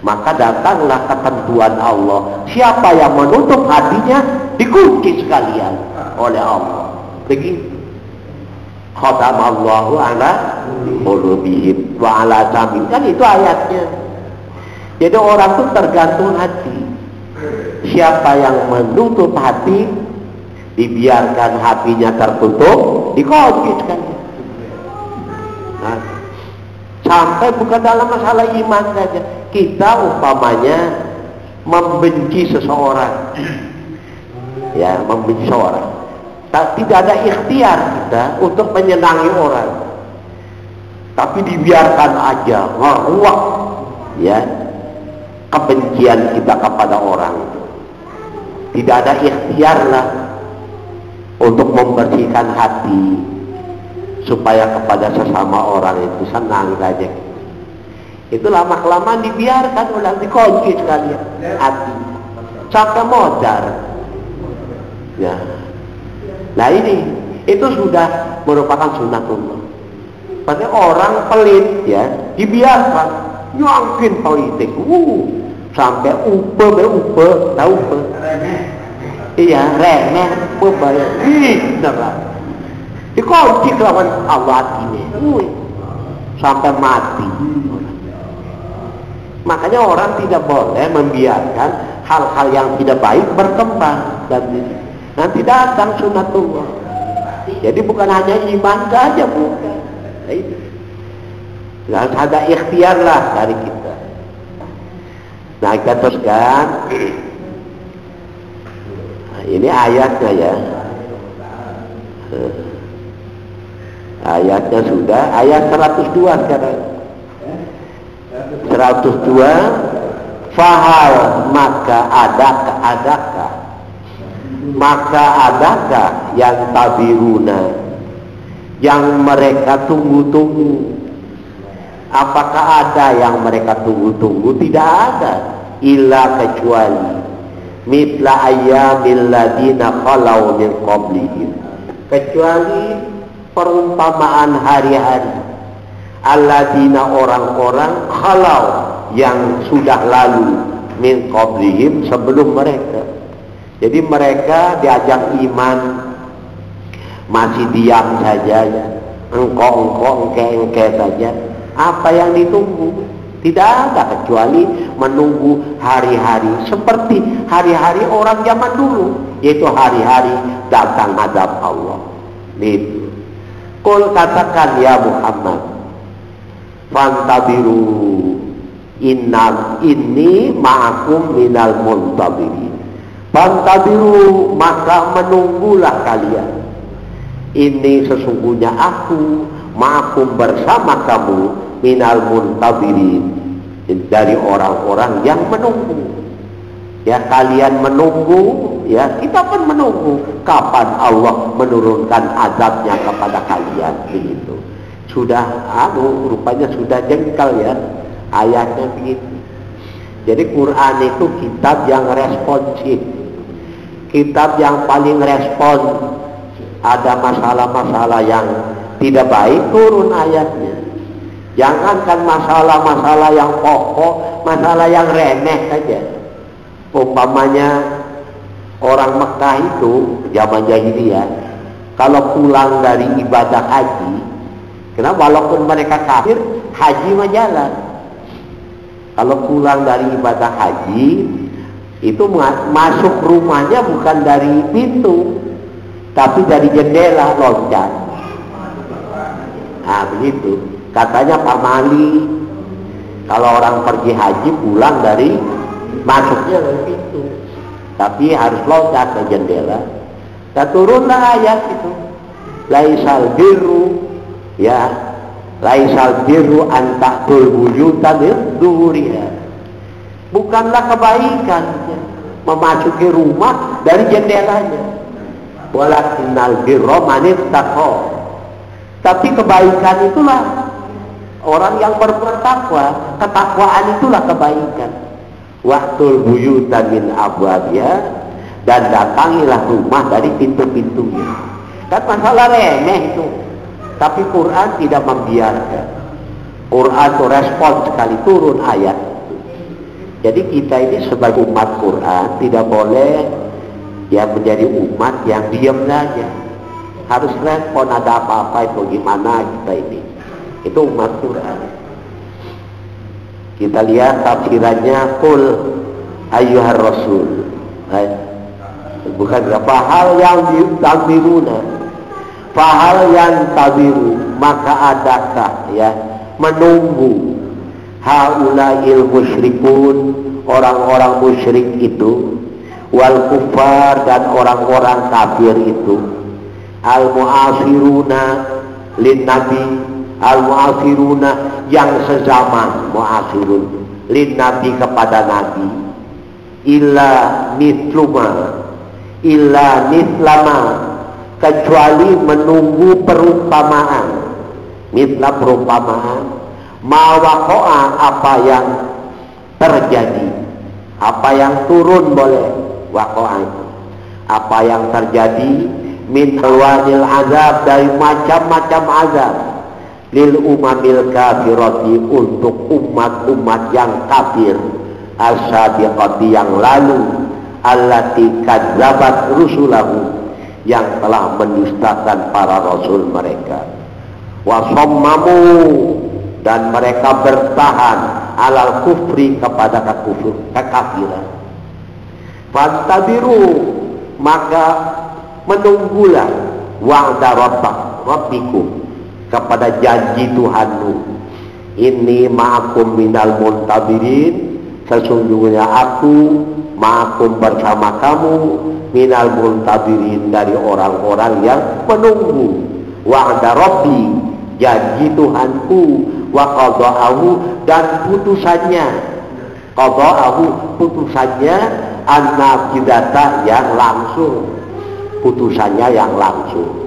Maka datanglah ketentuan Allah, siapa yang menutup hatinya dikunci sekalian oleh Allah. Begitu. Khatamallahu ala qulubihim wa ala sam'ihim, kan itu ayatnya. Jadi orang itu tergantung hati. Siapa yang menutup hati, dibiarkan hatinya tertutup, dikunci sekalian. Nah, sampai bukan dalam masalah iman saja, kita umpamanya membenci seseorang, ya, membenci seseorang, tidak ada ikhtiar kita untuk menyenangi orang, tapi dibiarkan aja ngeruak, ya, kebencian kita kepada orang itu. Tidak ada ikhtiar lah untuk membersihkan hati supaya kepada sesama orang itu senang saja. Itu lama-kelamaan dibiarkan ulang, dikunci sekalian hati sampai modar ya. Nah ini itu sudah merupakan sunatullah. Pada orang pelit ya dibiarkan nyangkin politik sampai upe tahu upe, iya remeh bebayar beneran dikunci lawan Allah ini sampai mati. Makanya orang tidak boleh membiarkan hal-hal yang tidak baik berkembang dan nanti datang sunatullah. Jadi bukan hanya iman saja, bukan. Harus ada ikhtiar lah dari kita. Nah kita teruskan. Nah, ini ayatnya ya. Ayatnya sudah, ayat 102 sekarang. 102 fahal maka adakah yang tabiruna yang mereka tunggu-tunggu. Apakah ada yang mereka tunggu-tunggu? Tidak ada, illa kecuali mitla ayyamil ladina khalau min qablihim, kecuali perumpamaan hari-hari alladina orang-orang khalau yang sudah lalu min qablihim sebelum mereka. Jadi mereka diajak iman masih diam saja ya, engkau engke saja. Apa yang ditunggu? Tidak ada kecuali menunggu hari-hari seperti hari-hari orang zaman dulu, yaitu hari-hari datang azab Allah. Itu. Qul katakan ya Muhammad, fantabiru inni ma'akum minal muntabirin. Fantabiru maka menunggulah kalian. Ini sesungguhnya aku ma'akum bersama kamu minal muntabirin, dari orang-orang yang menunggu. Ya kalian menunggu, ya kita pun menunggu kapan Allah menurunkan azabnya kepada kalian. Begitu. Sudah rupanya sudah jengkel ya ayatnya begitu. Jadi Quran itu kitab yang responsif, kitab yang paling respon ada masalah-masalah yang tidak baik, turun ayatnya. Jangankan masalah-masalah yang pokok, masalah yang remeh saja. Umpamanya orang Mekah itu zaman jahiliyah, kalau pulang dari ibadah haji, karena walaupun mereka kafir, haji mah jalan. Kalau pulang dari ibadah haji, itu masuk rumahnya bukan dari pintu, tapi dari jendela, loncat. Nah begitu. Katanya Pak Mali, kalau orang pergi haji pulang dari masuknya dari pintu, tapi harus loncat ke jendela. Dan turunlah ayat itu, laisal birru, ya, laisal birru an ta'tul buyuta min zuhuriha. Bukanlah kebaikan memasuki rumah dari jendelanya. Walakinnal birra man ittaqa. Tapi kebaikan itulah orang yang berbuat takwa. Ketakwaan itulah kebaikan. Waqtul buyuta min abwabiha, dan datangilah rumah dari pintu-pintunya. Kan masalah remeh itu, tapi Quran tidak membiarkan. Quran itu respon sekali turun ayat. Jadi kita ini sebagai umat Quran tidak boleh ya menjadi umat yang diam saja. Harus respon, ada apa-apa itu gimana kita ini. Itu umat Quran. Kita lihat tafsirannya, qul ayyuhar rasul. Bukan berapa hal yang tadiruna, fahal yang tabiru, maka adakah ya menunggu haulail musyrikun, orang-orang musyrik itu, wal kufar, dan orang-orang kafir itu, al mu'asiruna lin nabi, al mu'asiruna yang sezaman, mu'asirun lin nabi kepada nabi, illa mislama, kecuali menunggu perumpamaan, mitla perumpamaan, mawaqa'a, apa yang terjadi, apa yang turun boleh, waqa'a itu apa yang terjadi, min alwanil azab, dari macam-macam azab, lil umamil kafirati, untuk umat-umat yang kafir, as-sabiqati, yang lalu, allati kadzabat rusulahu, yang telah mendustakan para rasul mereka, wasammamu, dan mereka bertahan alal kufri, kepada kekafiran. Fantabiru, maka menunggulah, wa'da rabbikum, kepada janji Tuhanmu, inni ma'akum minal muntabirin, sesungguhnya aku ma'akum, bersama kamu, minal muntabirin, dari orang-orang yang menunggu, wa'da rabbi, janji Tuhanku, wa qada'ahu, dan putusannya, qada'ahu, putusannya, an-nafidata, yang langsung, putusannya yang langsung.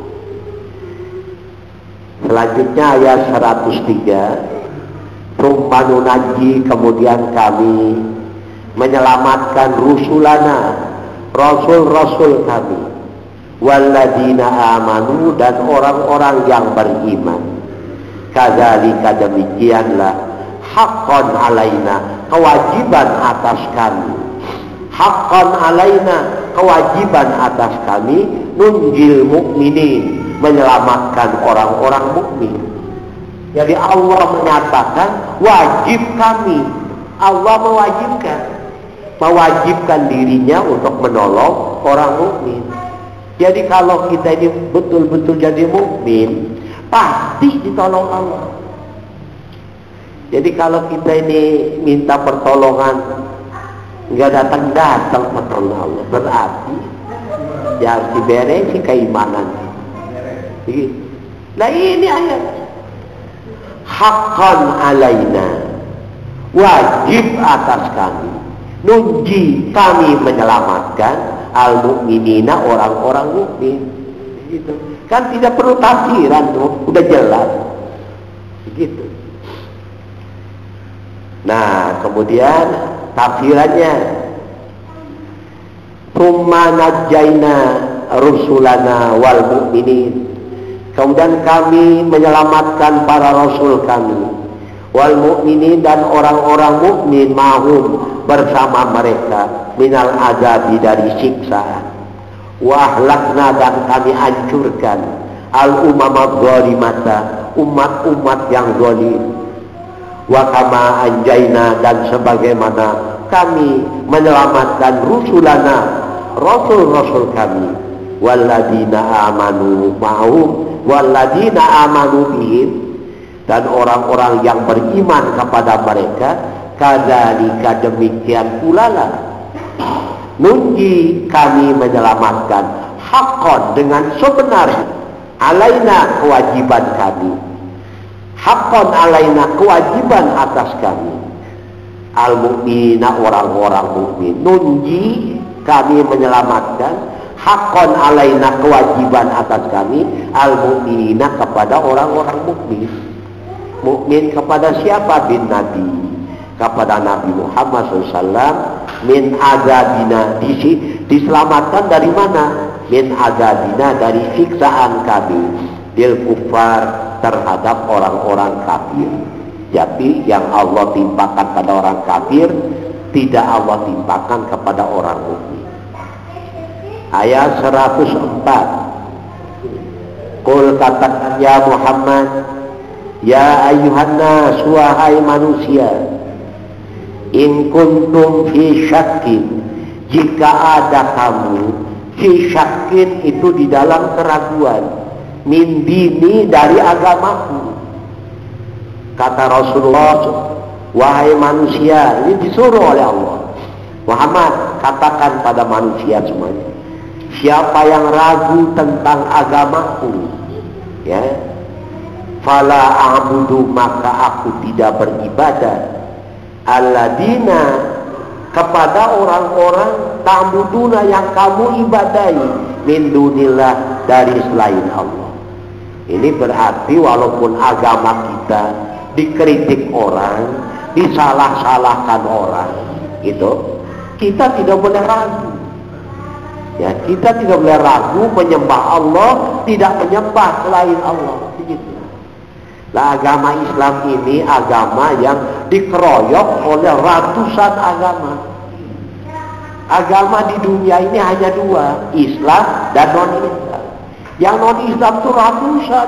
Selanjutnya ayat 103, Rummanunaji, kemudian kami menyelamatkan rusulana, rasul-rasul kami, walladzina amanu, dan orang-orang yang beriman. Kadzalika, demikianlah, haqqan alaina, kewajiban atas kami, haqqan alaina, kewajiban atas kami, nunjil mukminin, menyelamatkan orang-orang mukmin. Jadi Allah menyatakan wajib kami, Allah mewajibkan dirinya untuk menolong orang mukmin. Jadi kalau kita ini betul-betul jadi mukmin, pasti ditolong Allah. Jadi kalau kita ini minta pertolongan, nggak datang pertolongan Allah, berarti ya harus diberesi keimanan. Nah ini ayat, haqqan alaina, wajib atas kami, nunji, kami menyelamatkan, al mukminina, orang-orang mukmin. Gitu. Kan tidak perlu tafsiran tuh, udah jelas. Begitu. Nah, kemudian tafsirannya, tsumma najjayna rusulana wal mu'minin. Kemudian kami menyelamatkan para rasul kami, wal mu'minin, dan orang-orang mukmin mahum bersama mereka, minal azabi, dari siksa. Wa ahlakna, dan kami hancurkan al umamad zalimata, umat-umat yang zalim. Wa kama anjaina, dan sebagaimana kami menyelamatkan rusulana, rasul-rasul kami, walladina amanu ma'hum, walladina amanu bihim, dan orang-orang yang beriman kepada mereka. Kadzalika, demikian pula lah, nunji, kami menyelamatkan, haqqan, dengan sebenarnya, alaina, kewajiban kami, haqqan alaina, kewajiban atas kami, al-mu'minina, orang-orang mukmin. Nunji, kami menyelamatkan, haqqan alaina, kewajiban atas kami, al-mu'minina, kepada orang-orang mukmin. Mukmin kepada siapa? Bin Nabi, kepada Nabi Muhammad SAW. Min azabina, diselamatkan dari mana? Min azabina, dari siksaan kami, bil kufar, terhadap orang-orang kafir. Jadi yang Allah timpakan pada orang kafir, tidak Allah timpakan kepada orang mukmin. Ayat 104. Qul, katakan ya Muhammad, ya ayyuhan nas, wahai manusia, in kuntum fi syakkin, jika ada kamu fi syakkin, itu di dalam keraguan, min dini, dari agamaku. Kata Rasulullah, wahai manusia, ini disuruh oleh Allah, Muhammad, katakan pada manusia semuanya, siapa yang ragu tentang agamaku, ya, fala a'budu, maka aku tidak beribadah, alladina, kepada orang-orang, ta'buduna, yang kamu ibadahi, min dunillah, dari selain Allah. Ini berarti walaupun agama kita dikritik orang, disalah-salahkan orang, itu kita tidak boleh ragu. Ya, kita tidak boleh ragu menyembah Allah, tidak menyembah selain Allah. Begitu. Nah, agama Islam ini agama yang dikeroyok oleh ratusan agama. Agama di dunia ini hanya dua, Islam dan non-Islam. Yang non-Islam itu ratusan,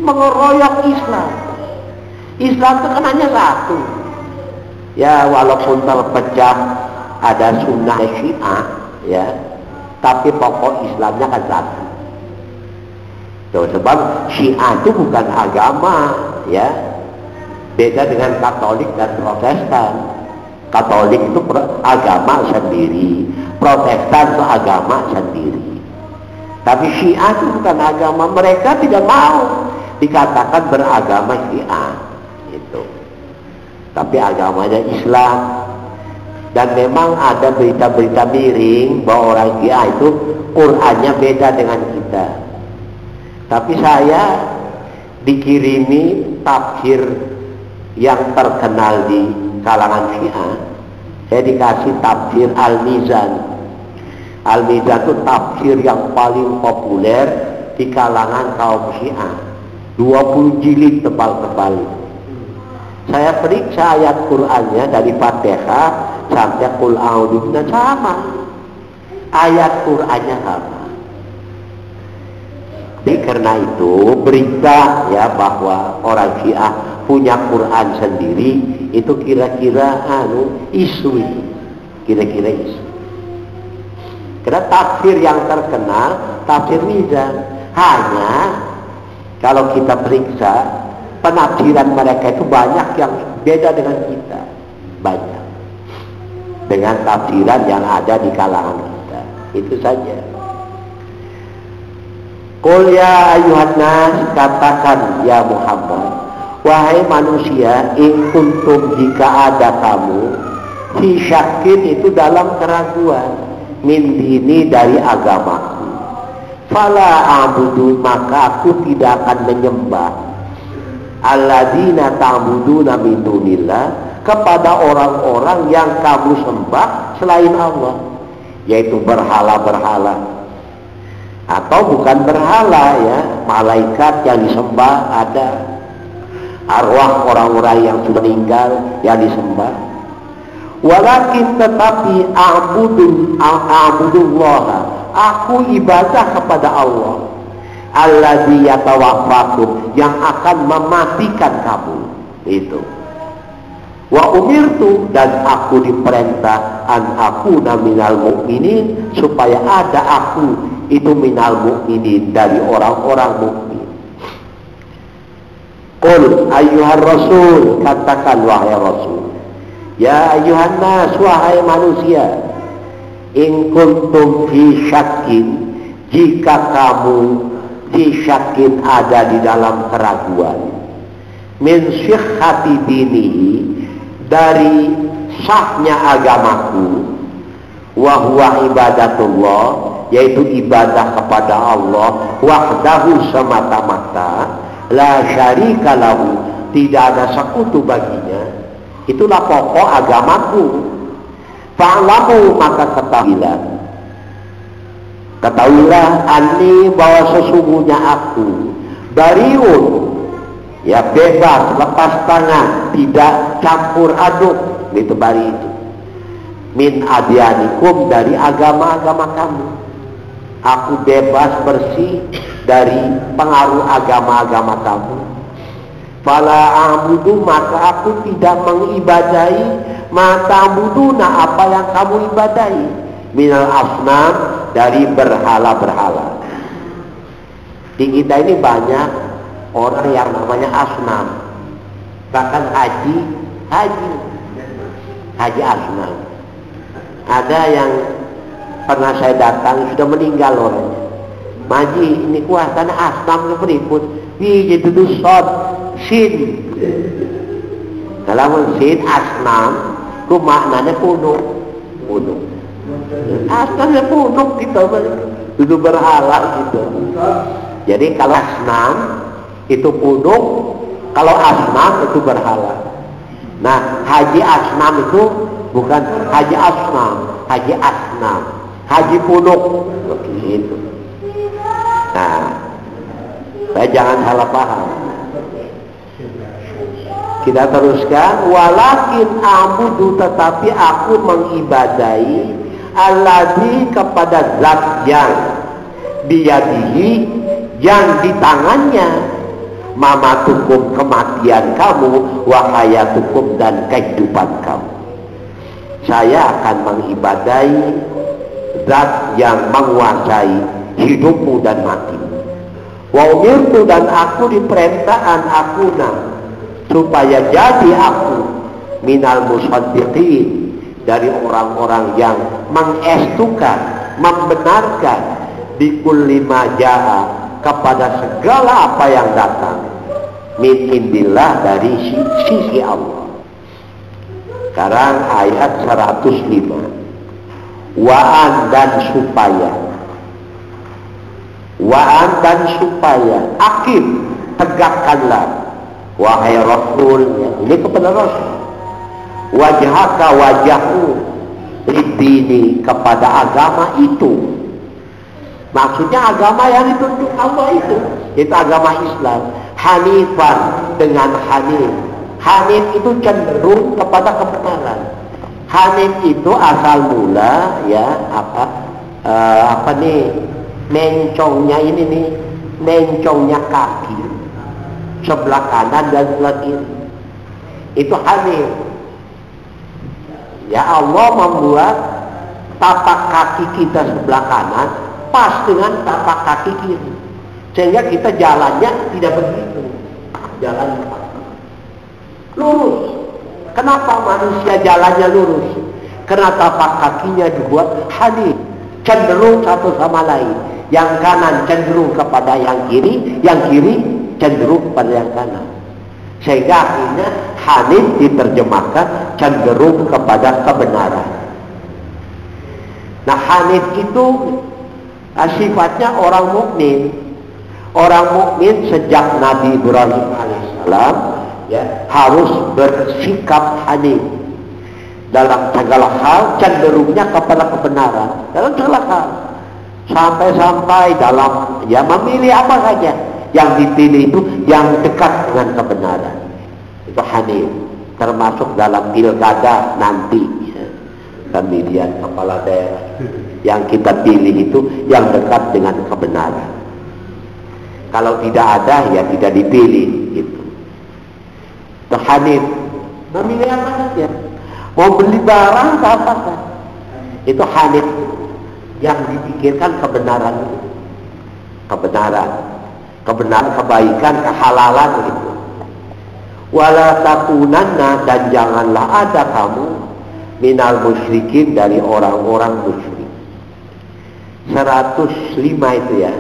mengeroyok Islam. Islam itu kan hanya satu. Ya, walaupun terpecah, ada sunnah Syiah, ya, tapi pokok Islamnya kan satu. Tuh, sebab Syiah itu bukan agama, ya, beda dengan Katolik dan Protestan. Katolik itu agama sendiri, Protestan itu agama sendiri. Tapi Syiah itu bukan agama, mereka tidak mau dikatakan beragama Syiah, itu. Tapi agamanya Islam. Dan memang ada berita-berita miring bahwa orang Syiah itu Qur'annya beda dengan kita. Tapi saya dikirimi tafsir yang terkenal di kalangan Syiah. Saya dikasih tafsir Al-Mizan. Al-Mizan itu tafsir yang paling populer di kalangan kaum Syiah. 20 jilid tebal-tebal. Saya periksa ayat Qur'annya dari Fatihah sampai Qul a'udzu birabbin, sama. Ayat Qur'annya sama. Jadi karena itu berita, ya, bahwa orang Syiah punya Quran sendiri, itu kira-kira isu, kira-kira isu. Karena tafsir yang terkenal tafsir Mizan. Hanya kalau kita periksa penafsiran mereka itu banyak yang beda dengan kita, banyak dengan tafsiran yang ada di kalangan kita. Itu saja. Qul ya ayyuhan nas, katakan ya Muhammad, wahai manusia, in kuntum, jika ada kamu, fi syakkin, itu dalam keraguan, min dini, dari agamaku, fala a'budu, maka aku tidak akan menyembah, alladzina ta'buduna min dunillah, kepada orang-orang yang kamu sembah selain Allah, yaitu berhala-berhala. Atau bukan berhala ya, malaikat yang disembah ada, arwah orang-orang yang sudah meninggal yang disembah. Walakin tetapi a'budullah, aku ibadah kepada Allah, alladzi yatawaffakum, yang akan mematikan kamu. Itu. Wa umirtu, dan aku diperintah an akuna minal mukminin, supaya ada aku itu minal mukminin, dari orang-orang mukmin. Qul ayyuhar rasul, katakan wahai rasul, ya ayyuhan nas, wahai manusia, in kuntum fi syakkin, jika kamu fi syakkin ada di dalam keraguan, min sihhati dinihi, dari sahnya agamaku, wa huwa ibadatullah, yaitu ibadah kepada Allah wahdahu, semata-mata, la syarika lahu, tidak ada sekutu baginya, itulah pokok agamaku. Fa'lamu, maka ketahuilah anni, bahwa sesungguhnya aku bariun, ya bebas, lepas tangan, tidak campur aduk, itu bari itu, min adyanikum, dari agama-agama kamu. Aku bebas, bersih dari pengaruh agama-agama kamu. Fala a'budu, maka aku tidak mengibadahi, ma ta'buduna, apa yang kamu ibadahi, minal asnam, dari berhala-berhala. Di kita ini banyak orang yang namanya asnam, bahkan haji asnam. Ada yang pernah saya datang sudah meninggal orangnya. Maji, ini kuasanya asnam itu berikut, jadi itu sod sin. Dalam sin asnam, itu maknanya punuk. Asnamnya punuk gitu, itu berhala gitu. Jadi kalau asnam itu punuk, kalau asnam itu berhala. Nah, haji asnam itu bukan haji asnam, haji asnam, haji punuk, begitu. Nah, saya jangan salah paham. Kita teruskan, walakin a'budu, tetapi aku mengibadahi, alladzi, kepada zat yang biyadihi, yang di tangannya, mamatukum, kematian kamu, wahayatukum, dan kehidupan kamu. Saya akan mengibadahi zat yang menguasai hidupmu dan matimu. Wa umirtu, dan aku diperintahkan akuna, supaya jadi aku minal musaddiqin, dari orang-orang yang mengestukan, membenarkan bikulli ma jaa, kepada segala apa yang datang min indillah, dari sisi Allah. Sekarang ayat 105. Wa'an, dan supaya, wa'an, dan supaya, akim, tegakkanlah, wahai Rasul, ini kepada Rasul, wajhaka, wajahmu, lidini, kepada agama itu. Maksudnya agama yang ditunjuk Allah itu agama Islam. Hanifan, dengan hanif. Hanif itu cenderung kepada kebenaran. Hanif itu asal mula ya apa nih, mencongnya ini nih, mencongnya kaki sebelah kanan dan sebelah kiri, itu hanif. Ya, Allah membuat tapak kaki kita sebelah kanan pas dengan tapak kaki kiri, sehingga kita jalannya tidak begitu, jalan lurus. Kenapa manusia jalannya lurus? Karena tapak kakinya dibuat hanif, cenderung satu sama lain. Yang kanan cenderung kepada yang kiri cenderung kepada yang kanan, sehingga akhirnya hanif diterjemahkan cenderung kepada kebenaran. Nah, hanif itu sifatnya orang mukmin. Orang mukmin sejak Nabi Ibrahim alaihissalam ya harus bersikap hanif dalam segala hal, cenderungnya kepada kebenaran dalam segala hal. Sampai-sampai dalam ya memilih apa saja, yang dipilih itu yang dekat dengan kebenaran. Itu hanif, termasuk dalam pilkada nanti ya. Pemilihan kepala daerah yang kita pilih itu yang dekat dengan kebenaran. Kalau tidak ada ya tidak dipilih gitu. Itu hanif, memilih apa saja. Mau beli barang apa kan? Itu hanif, yang dipikirkan kebenaran, kebaikan, kehalalan itu. Wala takunanna, dan janganlah ada kamu minal musyrikin, dari orang-orang musyrik. 105 itu ya.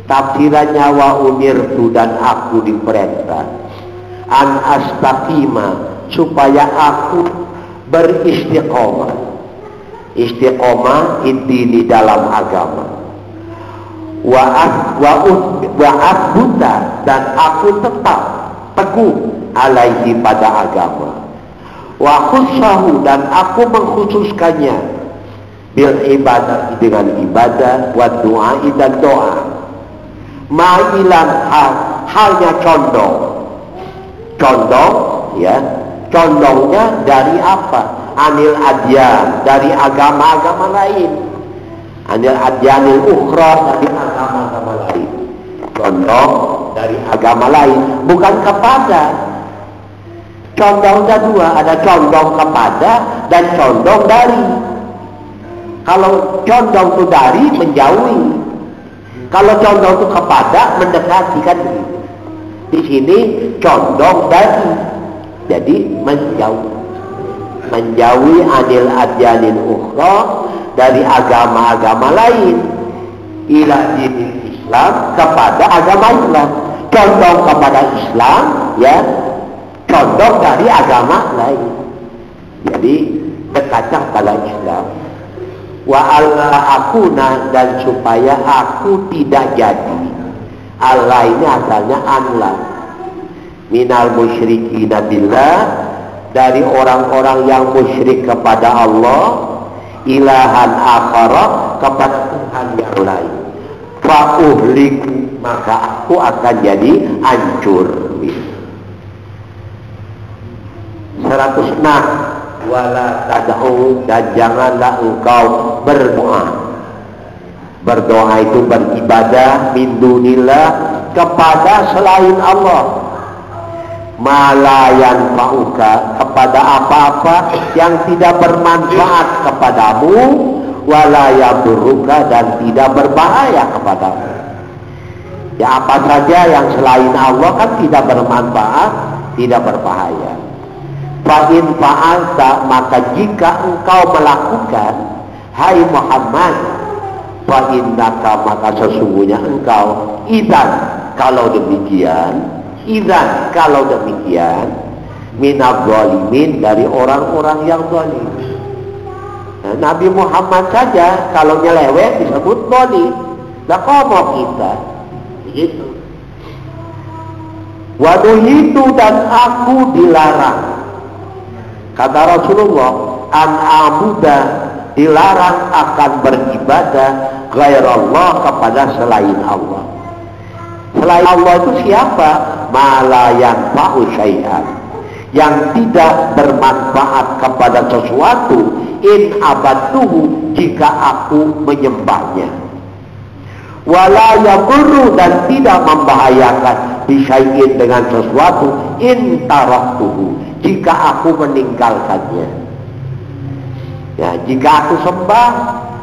Tafsirannya wa umirtu, dan aku diperintah an astaqima, supaya aku beristiqomah. Istiqomah inti di dalam agama. Wa'abbuta, dan aku tetap teguh alaihi, pada agama. Wa khussahu, dan aku mengkhususkannya bil ibadah, dengan ibadah, wa du'a, dan doa. Ma'ilan, halnya condong ya, condongnya dari apa? Anil adyan, dari agama-agama lain. Anil adyanil ukhra, dari agama-agama lain. Condong dari agama lain, bukan kepada. Condongnya dua, ada condong kepada dan condong dari. Kalau condong itu dari, menjauhi. Kalau condong itu kepada, mendekati, kan begitu. Di sini condong dari, jadi menjauhi anil adyanil ukhra, dari agama-agama lain, ila dinil Islam, kepada agama Islam. Condong kepada Islam ya, condong dari agama lain, jadi dekatnya pada Islam. Wa alla akuna, dan supaya aku tidak jadi. Allah ini asalnya anla, minal musyrikina billah, dari orang-orang yang musyrik kepada Allah, ilahan akhara, kepada Tuhan yang lain. Fa'uhliku, maka aku akan jadi hancur. 106. Wala tad'u, dan janganlah engkau berdoa. Berdoa itu beribadah min dunillah, kepada selain Allah. Malayan fa'uka, kepada apa-apa yang tidak bermanfaat kepadamu, walayaburuka, dan tidak berbahaya kepadamu. Ya, apa saja yang selain Allah kan tidak bermanfaat, tidak berbahaya. Fa'in fa'alta, maka jika engkau melakukan, hai Muhammad, fa'innaka, maka sesungguhnya engkau, idzan, kalau demikian, minadh dhalimin, dari orang-orang yang zalim. Nah, Nabi Muhammad saja kalau nyeleweng disebut zalim. Lah kok kita begitu. Waduhitu, dan aku dilarang, kata Rasulullah, an abuda, dilarang akan beribadah ghairallah, kepada selain Allah. Selain Allah itu siapa? Malayan fa'u syai'an, yang tidak bermanfaat kepada sesuatu, in abadtuhu, jika aku menyembahnya. Wala yaqurru, dan tidak membahayakan bisyai'in, dengan sesuatu, in taraktuhu, jika aku meninggalkannya. Ya, jika aku sembah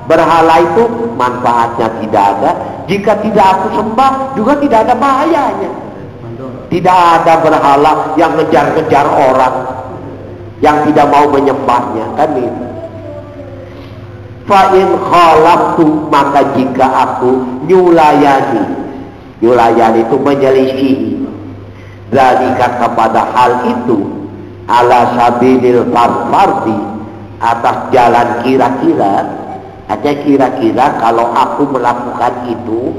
berhala itu, manfaatnya tidak ada. Jika tidak aku sembah, juga tidak ada bahayanya. Tidak ada berhala yang ngejar-ngejar orang yang tidak mau menyembahnya, kan itu. Fa in khalaqtu, maka jika aku nyulayani itu menyelisihi, zalika, kepada hal itu, ala sabilil fardi, atas jalan kira-kira. Hanya kira-kira kalau aku melakukan itu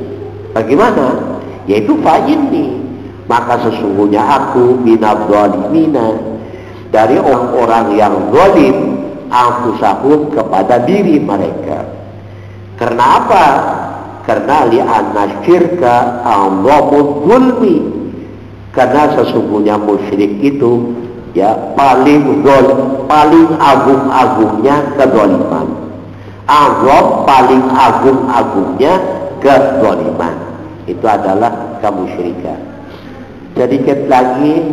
bagaimana? Yaitu fa'inni, maka sesungguhnya aku minadh dhalimina, dari orang-orang yang zalim, anfusahum, kepada diri mereka. Karena apa? Karena li'anna syirka a'dhamul zulmi. Karena sesungguhnya musyrik itu ya paling agung-agungnya kezaliman. Azab paling agung-agungnya kezaliman. Itu adalah kemusyrikan. Sedikit lagi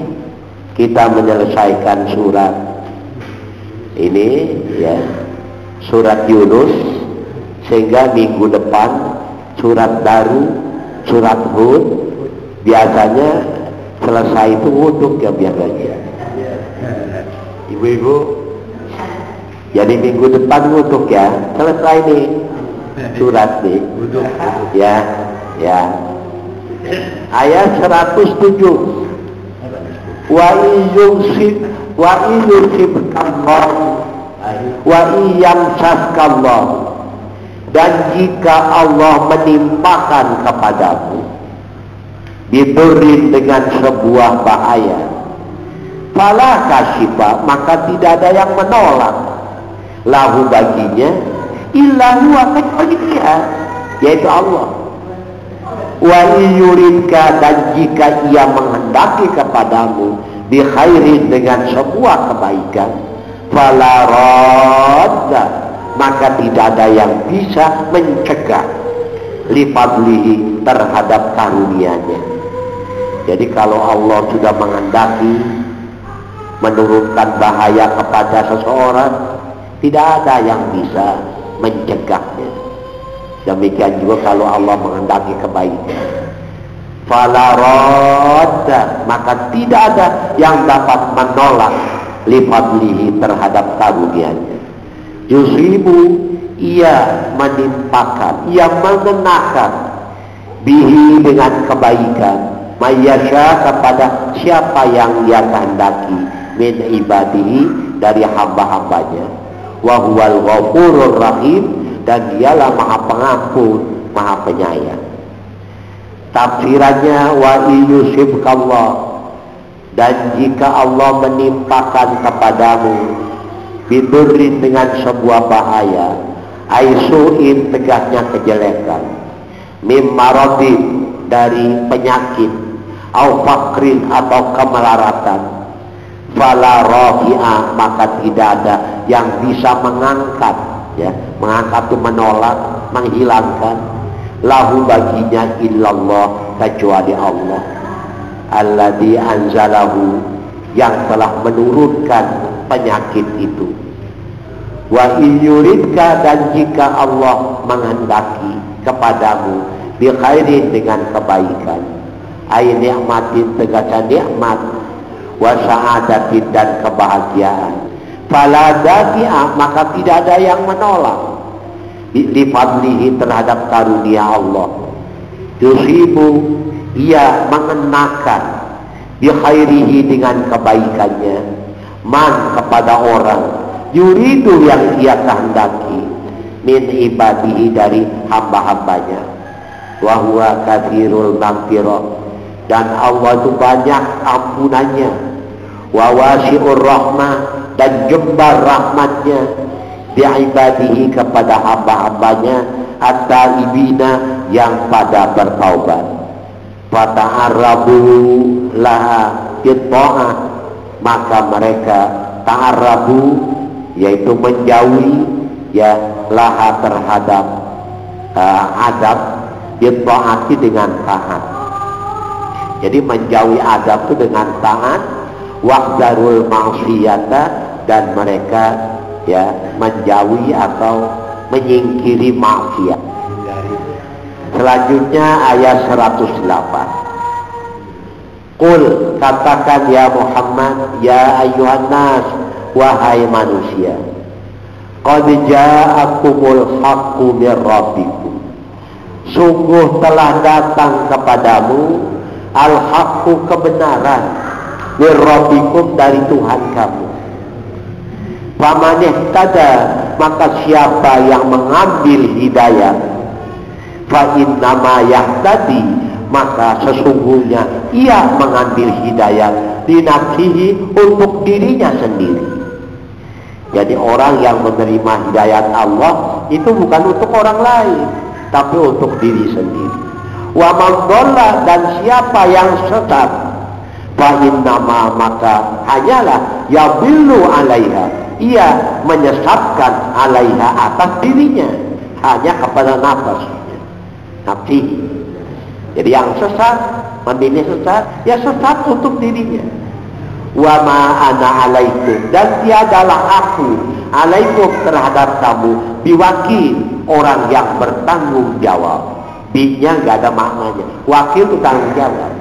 kita menyelesaikan surat ini ya, surat Yunus, sehingga minggu depan surat baru, surat Hud. Biasanya selesai itu wuduk ya biasanya. Ibu-ibu, jadi minggu depan wuduk ya, selesai nih surat nih. Ya, ya. Ayat 107. Wa iyamsaskallah, dan jika Allah menimpakan kepadamu bidurin dengan sebuah bahaya, fala kashifa, maka tidak ada yang menolak lahu baginya illa huwa, kecuali dia, yaitu Allah. Wa yuridka, dan jika ia menghendaki kepadamu bi khairin, dengan sebuah kebaikan, fala radda, maka tidak ada yang bisa mencegah li fadlihi, terhadap karunia-Nya. Jadi kalau Allah sudah menghendaki menurunkan bahaya kepada seseorang, tidak ada yang bisa mencegahnya. Demikian juga kalau Allah menghendaki kebaikan, fala radda, maka tidak ada yang dapat menolak li fadlihi, terhadap karunia-Nya. Yusibu, ia menimpakan, ia mengenakan bihi, dengan kebaikan, mayyasha, kepada siapa yang ia kehendaki, min ibadihi, dari hamba-hambanya. Wa huwal ghafurur rahim, dan dialah maha pengampun, maha penyayang. Tafsirannya, wa yusibkallah, dan jika Allah menimpakan kepadamu bidurin, dengan sebuah bahaya, aisuin, tegaknya kejelekan, mimmarodin, dari penyakit, au fakrin, atau kemelaratan, fala rafi'a, maka tidak ada yang bisa mengangkat, ya, mengangkat itu menolak, menghilangkan, lahu baginya illallah, kecuali Allah, alladzi anzalahu, yang telah menurunkan penyakit itu. Wa yuridka, dan jika Allah menghendaki kepadamu bi khairin, dengan kebaikan, ay nikmatin, tegaknya nikmat, wa sa'adatin, dan kebahagiaan, fala dafi'a, maka tidak ada yang menolak li fadlihi, terhadap karunia Allah. Yusibu, ia mengenakan bi khairihi, dengan kebaikannya, man, kepada orang, yuridu, yang ia kehendaki, min ibadihi, dari hamba-hambanya. Wa huwa katsirul maghfirah, dan Allah itu banyak ampunannya. Wa wasi'ur rahmah, dan jembar rahmatnya, bi ibadihi, kepada hamba-hambanya, at-taibina, yang pada bertaubat. Fata'arrabu laha bitta'ah, maka mereka ta'arrabu, yaitu menjauhi, ya, laha, terhadap adab, bitta'ati, dengan taat. Jadi menjauhi adab itu dengan taat, waqdarul ma'siyata, dan mereka, ya, menjauhi atau menyingkiri maksiat. Selanjutnya ayat 108. Qul, katakan ya Muhammad, ya ayyuhan nas, wahai manusia, qad ja'akumul haqqu mir rabbikum, sungguh telah datang kepadamu al-haqqu, kebenaran, mir rabbikum, dari Tuhan kamu. Faman ihtada, maka siapa yang mengambil hidayah, fa innama yahtadi, maka sesungguhnya ia mengambil hidayah, dinafsihi, untuk dirinya sendiri. Jadi orang yang menerima hidayat Allah itu bukan untuk orang lain, tapi untuk diri sendiri. Wa man dhalla, dan siapa yang sesat, fa innama, maka hanyalah yabillu alaiha, ia menyesatkan alaiha, atas dirinya, hanya kepada nafsu. Jadi yang sesat, memilih sesat, ya sesat untuk dirinya. Wa ma ana alaikum, dan tiadalah aku alaikum terhadap kamu biwakil, orang yang bertanggung jawab. Bi-nya nggak ada maknanya, wakil itu tanggung jawab.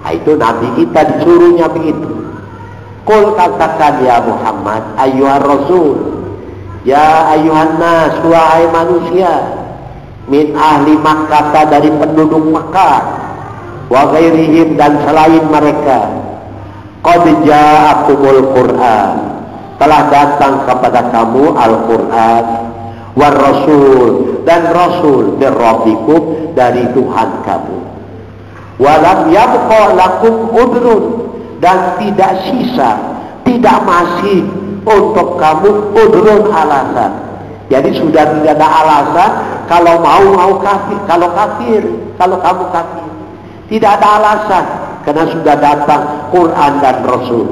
Nah, itu Nabi kita disuruhnya begitu. Qul, katakan ya Muhammad, ayyuhar rasul, ya ayyuhan nas, wahai manusia, min ahli Makkah, dari penduduk Makkah, wa ghairihim, dan selain mereka, qad ja'akumul Qur'an, telah datang kepada kamu Al-Quran, war rasul, dan rasul bir rabbikum, dari Tuhan kamu, walam yabqa lakum udrun, dan tidak sisa, tidak masih untuk kamu udrun, alasan. Jadi sudah tidak ada alasan kalau mau kafir, kalau kamu kafir, tidak ada alasan, karena sudah datang Quran dan Rasul.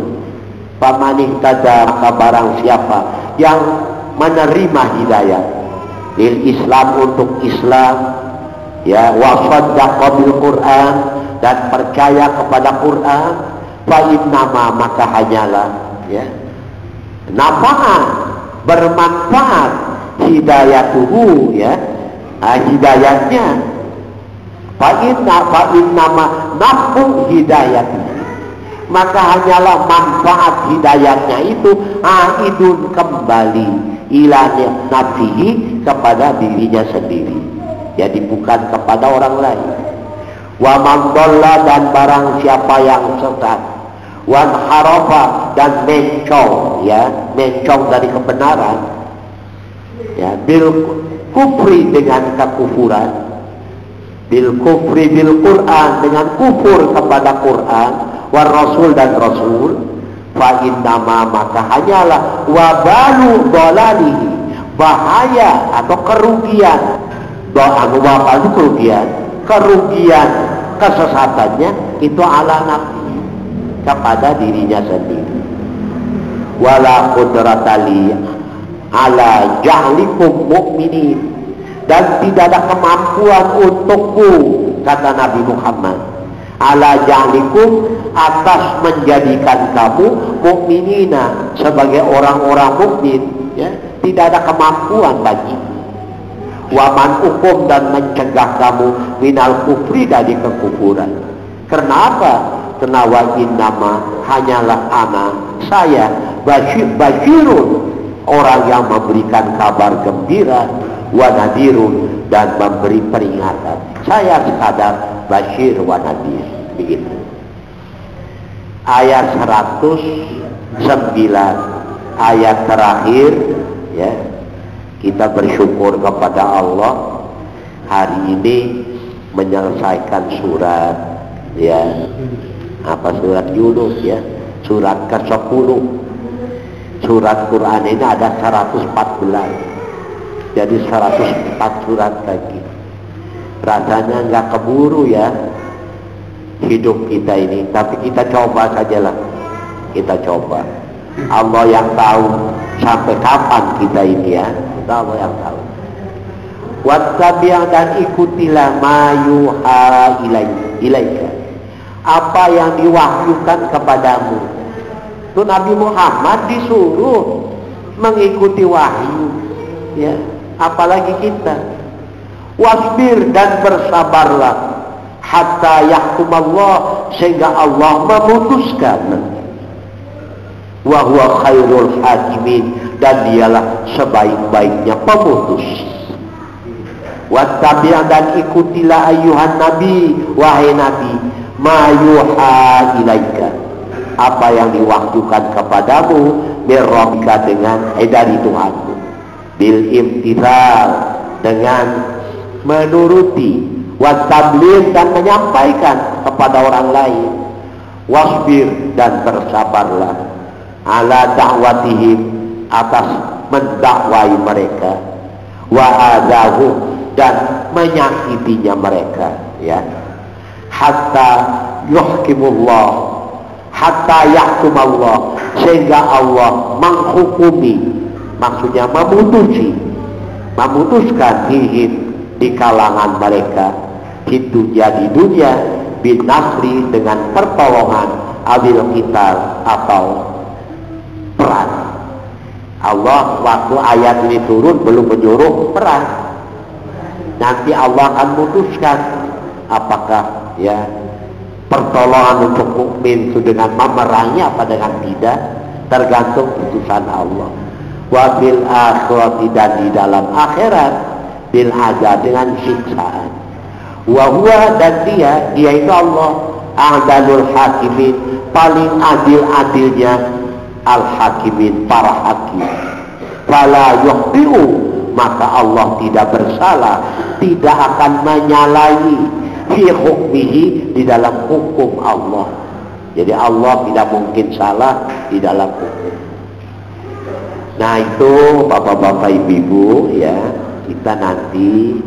Pamaning tada, maka barang siapa yang menerima hidayah lil Islam, untuk Islam, ya, wa saddaqa bil Quran, dan percaya kepada Quran, fa innama, maka hanyalah, ya, nafa'an, bermanfaat, hidayatuhu, ya, hidayatnya, fa innama nafu hidayatuhu, maka hanyalah manfaat hidayatnya itu aidun, kembali ila nafsihi, kepada dirinya sendiri, jadi bukan kepada orang lain. Wa man dhalla, dan barang siapa yang sesat, wan harafa, dan mencong, ya, mencong dari kebenaran, ya, bil kufri, dengan kekufuran, bil kufri bil Quran, dengan kufur kepada Quran, war rasul, dan rasul, fa innama, maka hanyalah wabalu dhalalihi, bahaya atau kerugian, wabal itu kerugian kesesatannya itu ala nafsi, kepada dirinya sendiri. Wala qudratali ala jahlikum mu'minin, dan tidak ada kemampuan untukku, kata Nabi Muhammad, ala jahlikum, atas menjadikan kamu mukminina, sebagai orang-orang mukmin, ya, tidak ada kemampuan bagi. Waman hukum, dan mencegah kamu minal kufri, dari kekufuran. Kenapa? Karena wa innama, hanyalah ana, saya, basyirun, orang yang memberikan kabar gembira, wa nadirun, dan memberi peringatan. Saya sekadar basyir wa nadir, begitu. Ayat 109, ayat terakhir, ya. Kita bersyukur kepada Allah hari ini menyelesaikan surat, ya, apa, surat Yunus, ya, surat ke-10. Surat Quran ini ada 114, jadi 104 surat lagi. Rasanya nggak keburu, ya, hidup kita ini, tapi kita coba sajalah, kita coba. Allah yang tahu sampai kapan kita ini, ya, Allah yang tahu. Wattabi', dan ikutilah ma yuha ilaika, apa yang diwahyukan kepadamu. Itu Nabi Muhammad disuruh mengikuti wahyu, ya, apalagi kita. Wasbir, dan bersabarlah, hatta yahkumallah, sehingga Allah memutuskan. Wa huwa khairul hakimin, dan dialah sebaik-baiknya pemutus. Wattabi', dan ikutilah ayyuhan nabi, wahai nabi, ma yuha ilaika, apa yang diwahyukan kepadamu, mir rabbika, dengan dari Tuhanmu, bil imtithal, dengan menuruti, wattabligh, dan menyampaikan kepada orang lain, wasbir, dan bersabarlah, ala da'watihim, atas mendakwai mereka, wa adahu, dan menyakitinya mereka, ya, hatta yuhkimullah, hatta yahkumallah, sehingga Allah menghukumi, maksudnya memutuskan di kalangan mereka di dunia binasri, dengan pertolongan, awil qital, atau perang. Allah waktu ayat ini turun belum menyuruh perang. Nanti Allah akan memutuskan apakah, ya, pertolongan untuk mukmin itu dengan memerangi apa dengan tidak, tergantung putusan Allah. Wa bil akhirati, dan di dalam akhirat, bil azab, dengan siksaan. Wa huwa, dan dia itu Allah, a'dalul hakimin, paling adil-adilnya al-hakimin, para hakim. Fala yukhbi'u, maka Allah tidak bersalah, tidak akan menyalahi fi hukmihi, di dalam hukum Allah. Jadi Allah tidak mungkin salah di dalam hukum. Nah itu bapak-bapak ibu-ibu, ya, kita nanti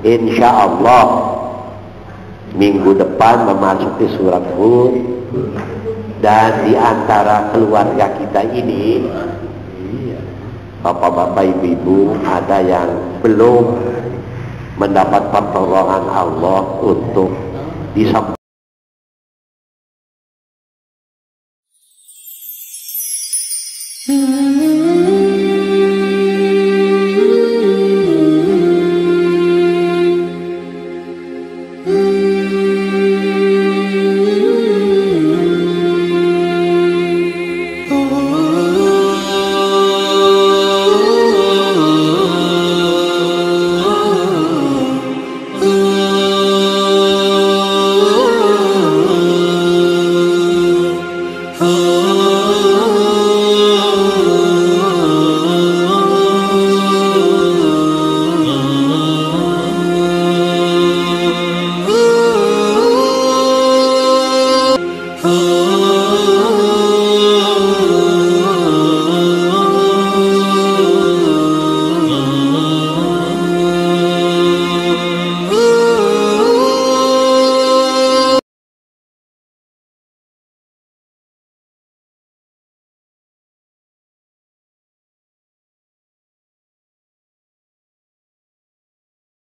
insya Allah minggu depan memasuki surat Hud. Dan di antara keluarga kita ini, bapak-bapak ibu-ibu, ada yang belum mendapat pertolongan Allah untuk disampaikan. Oh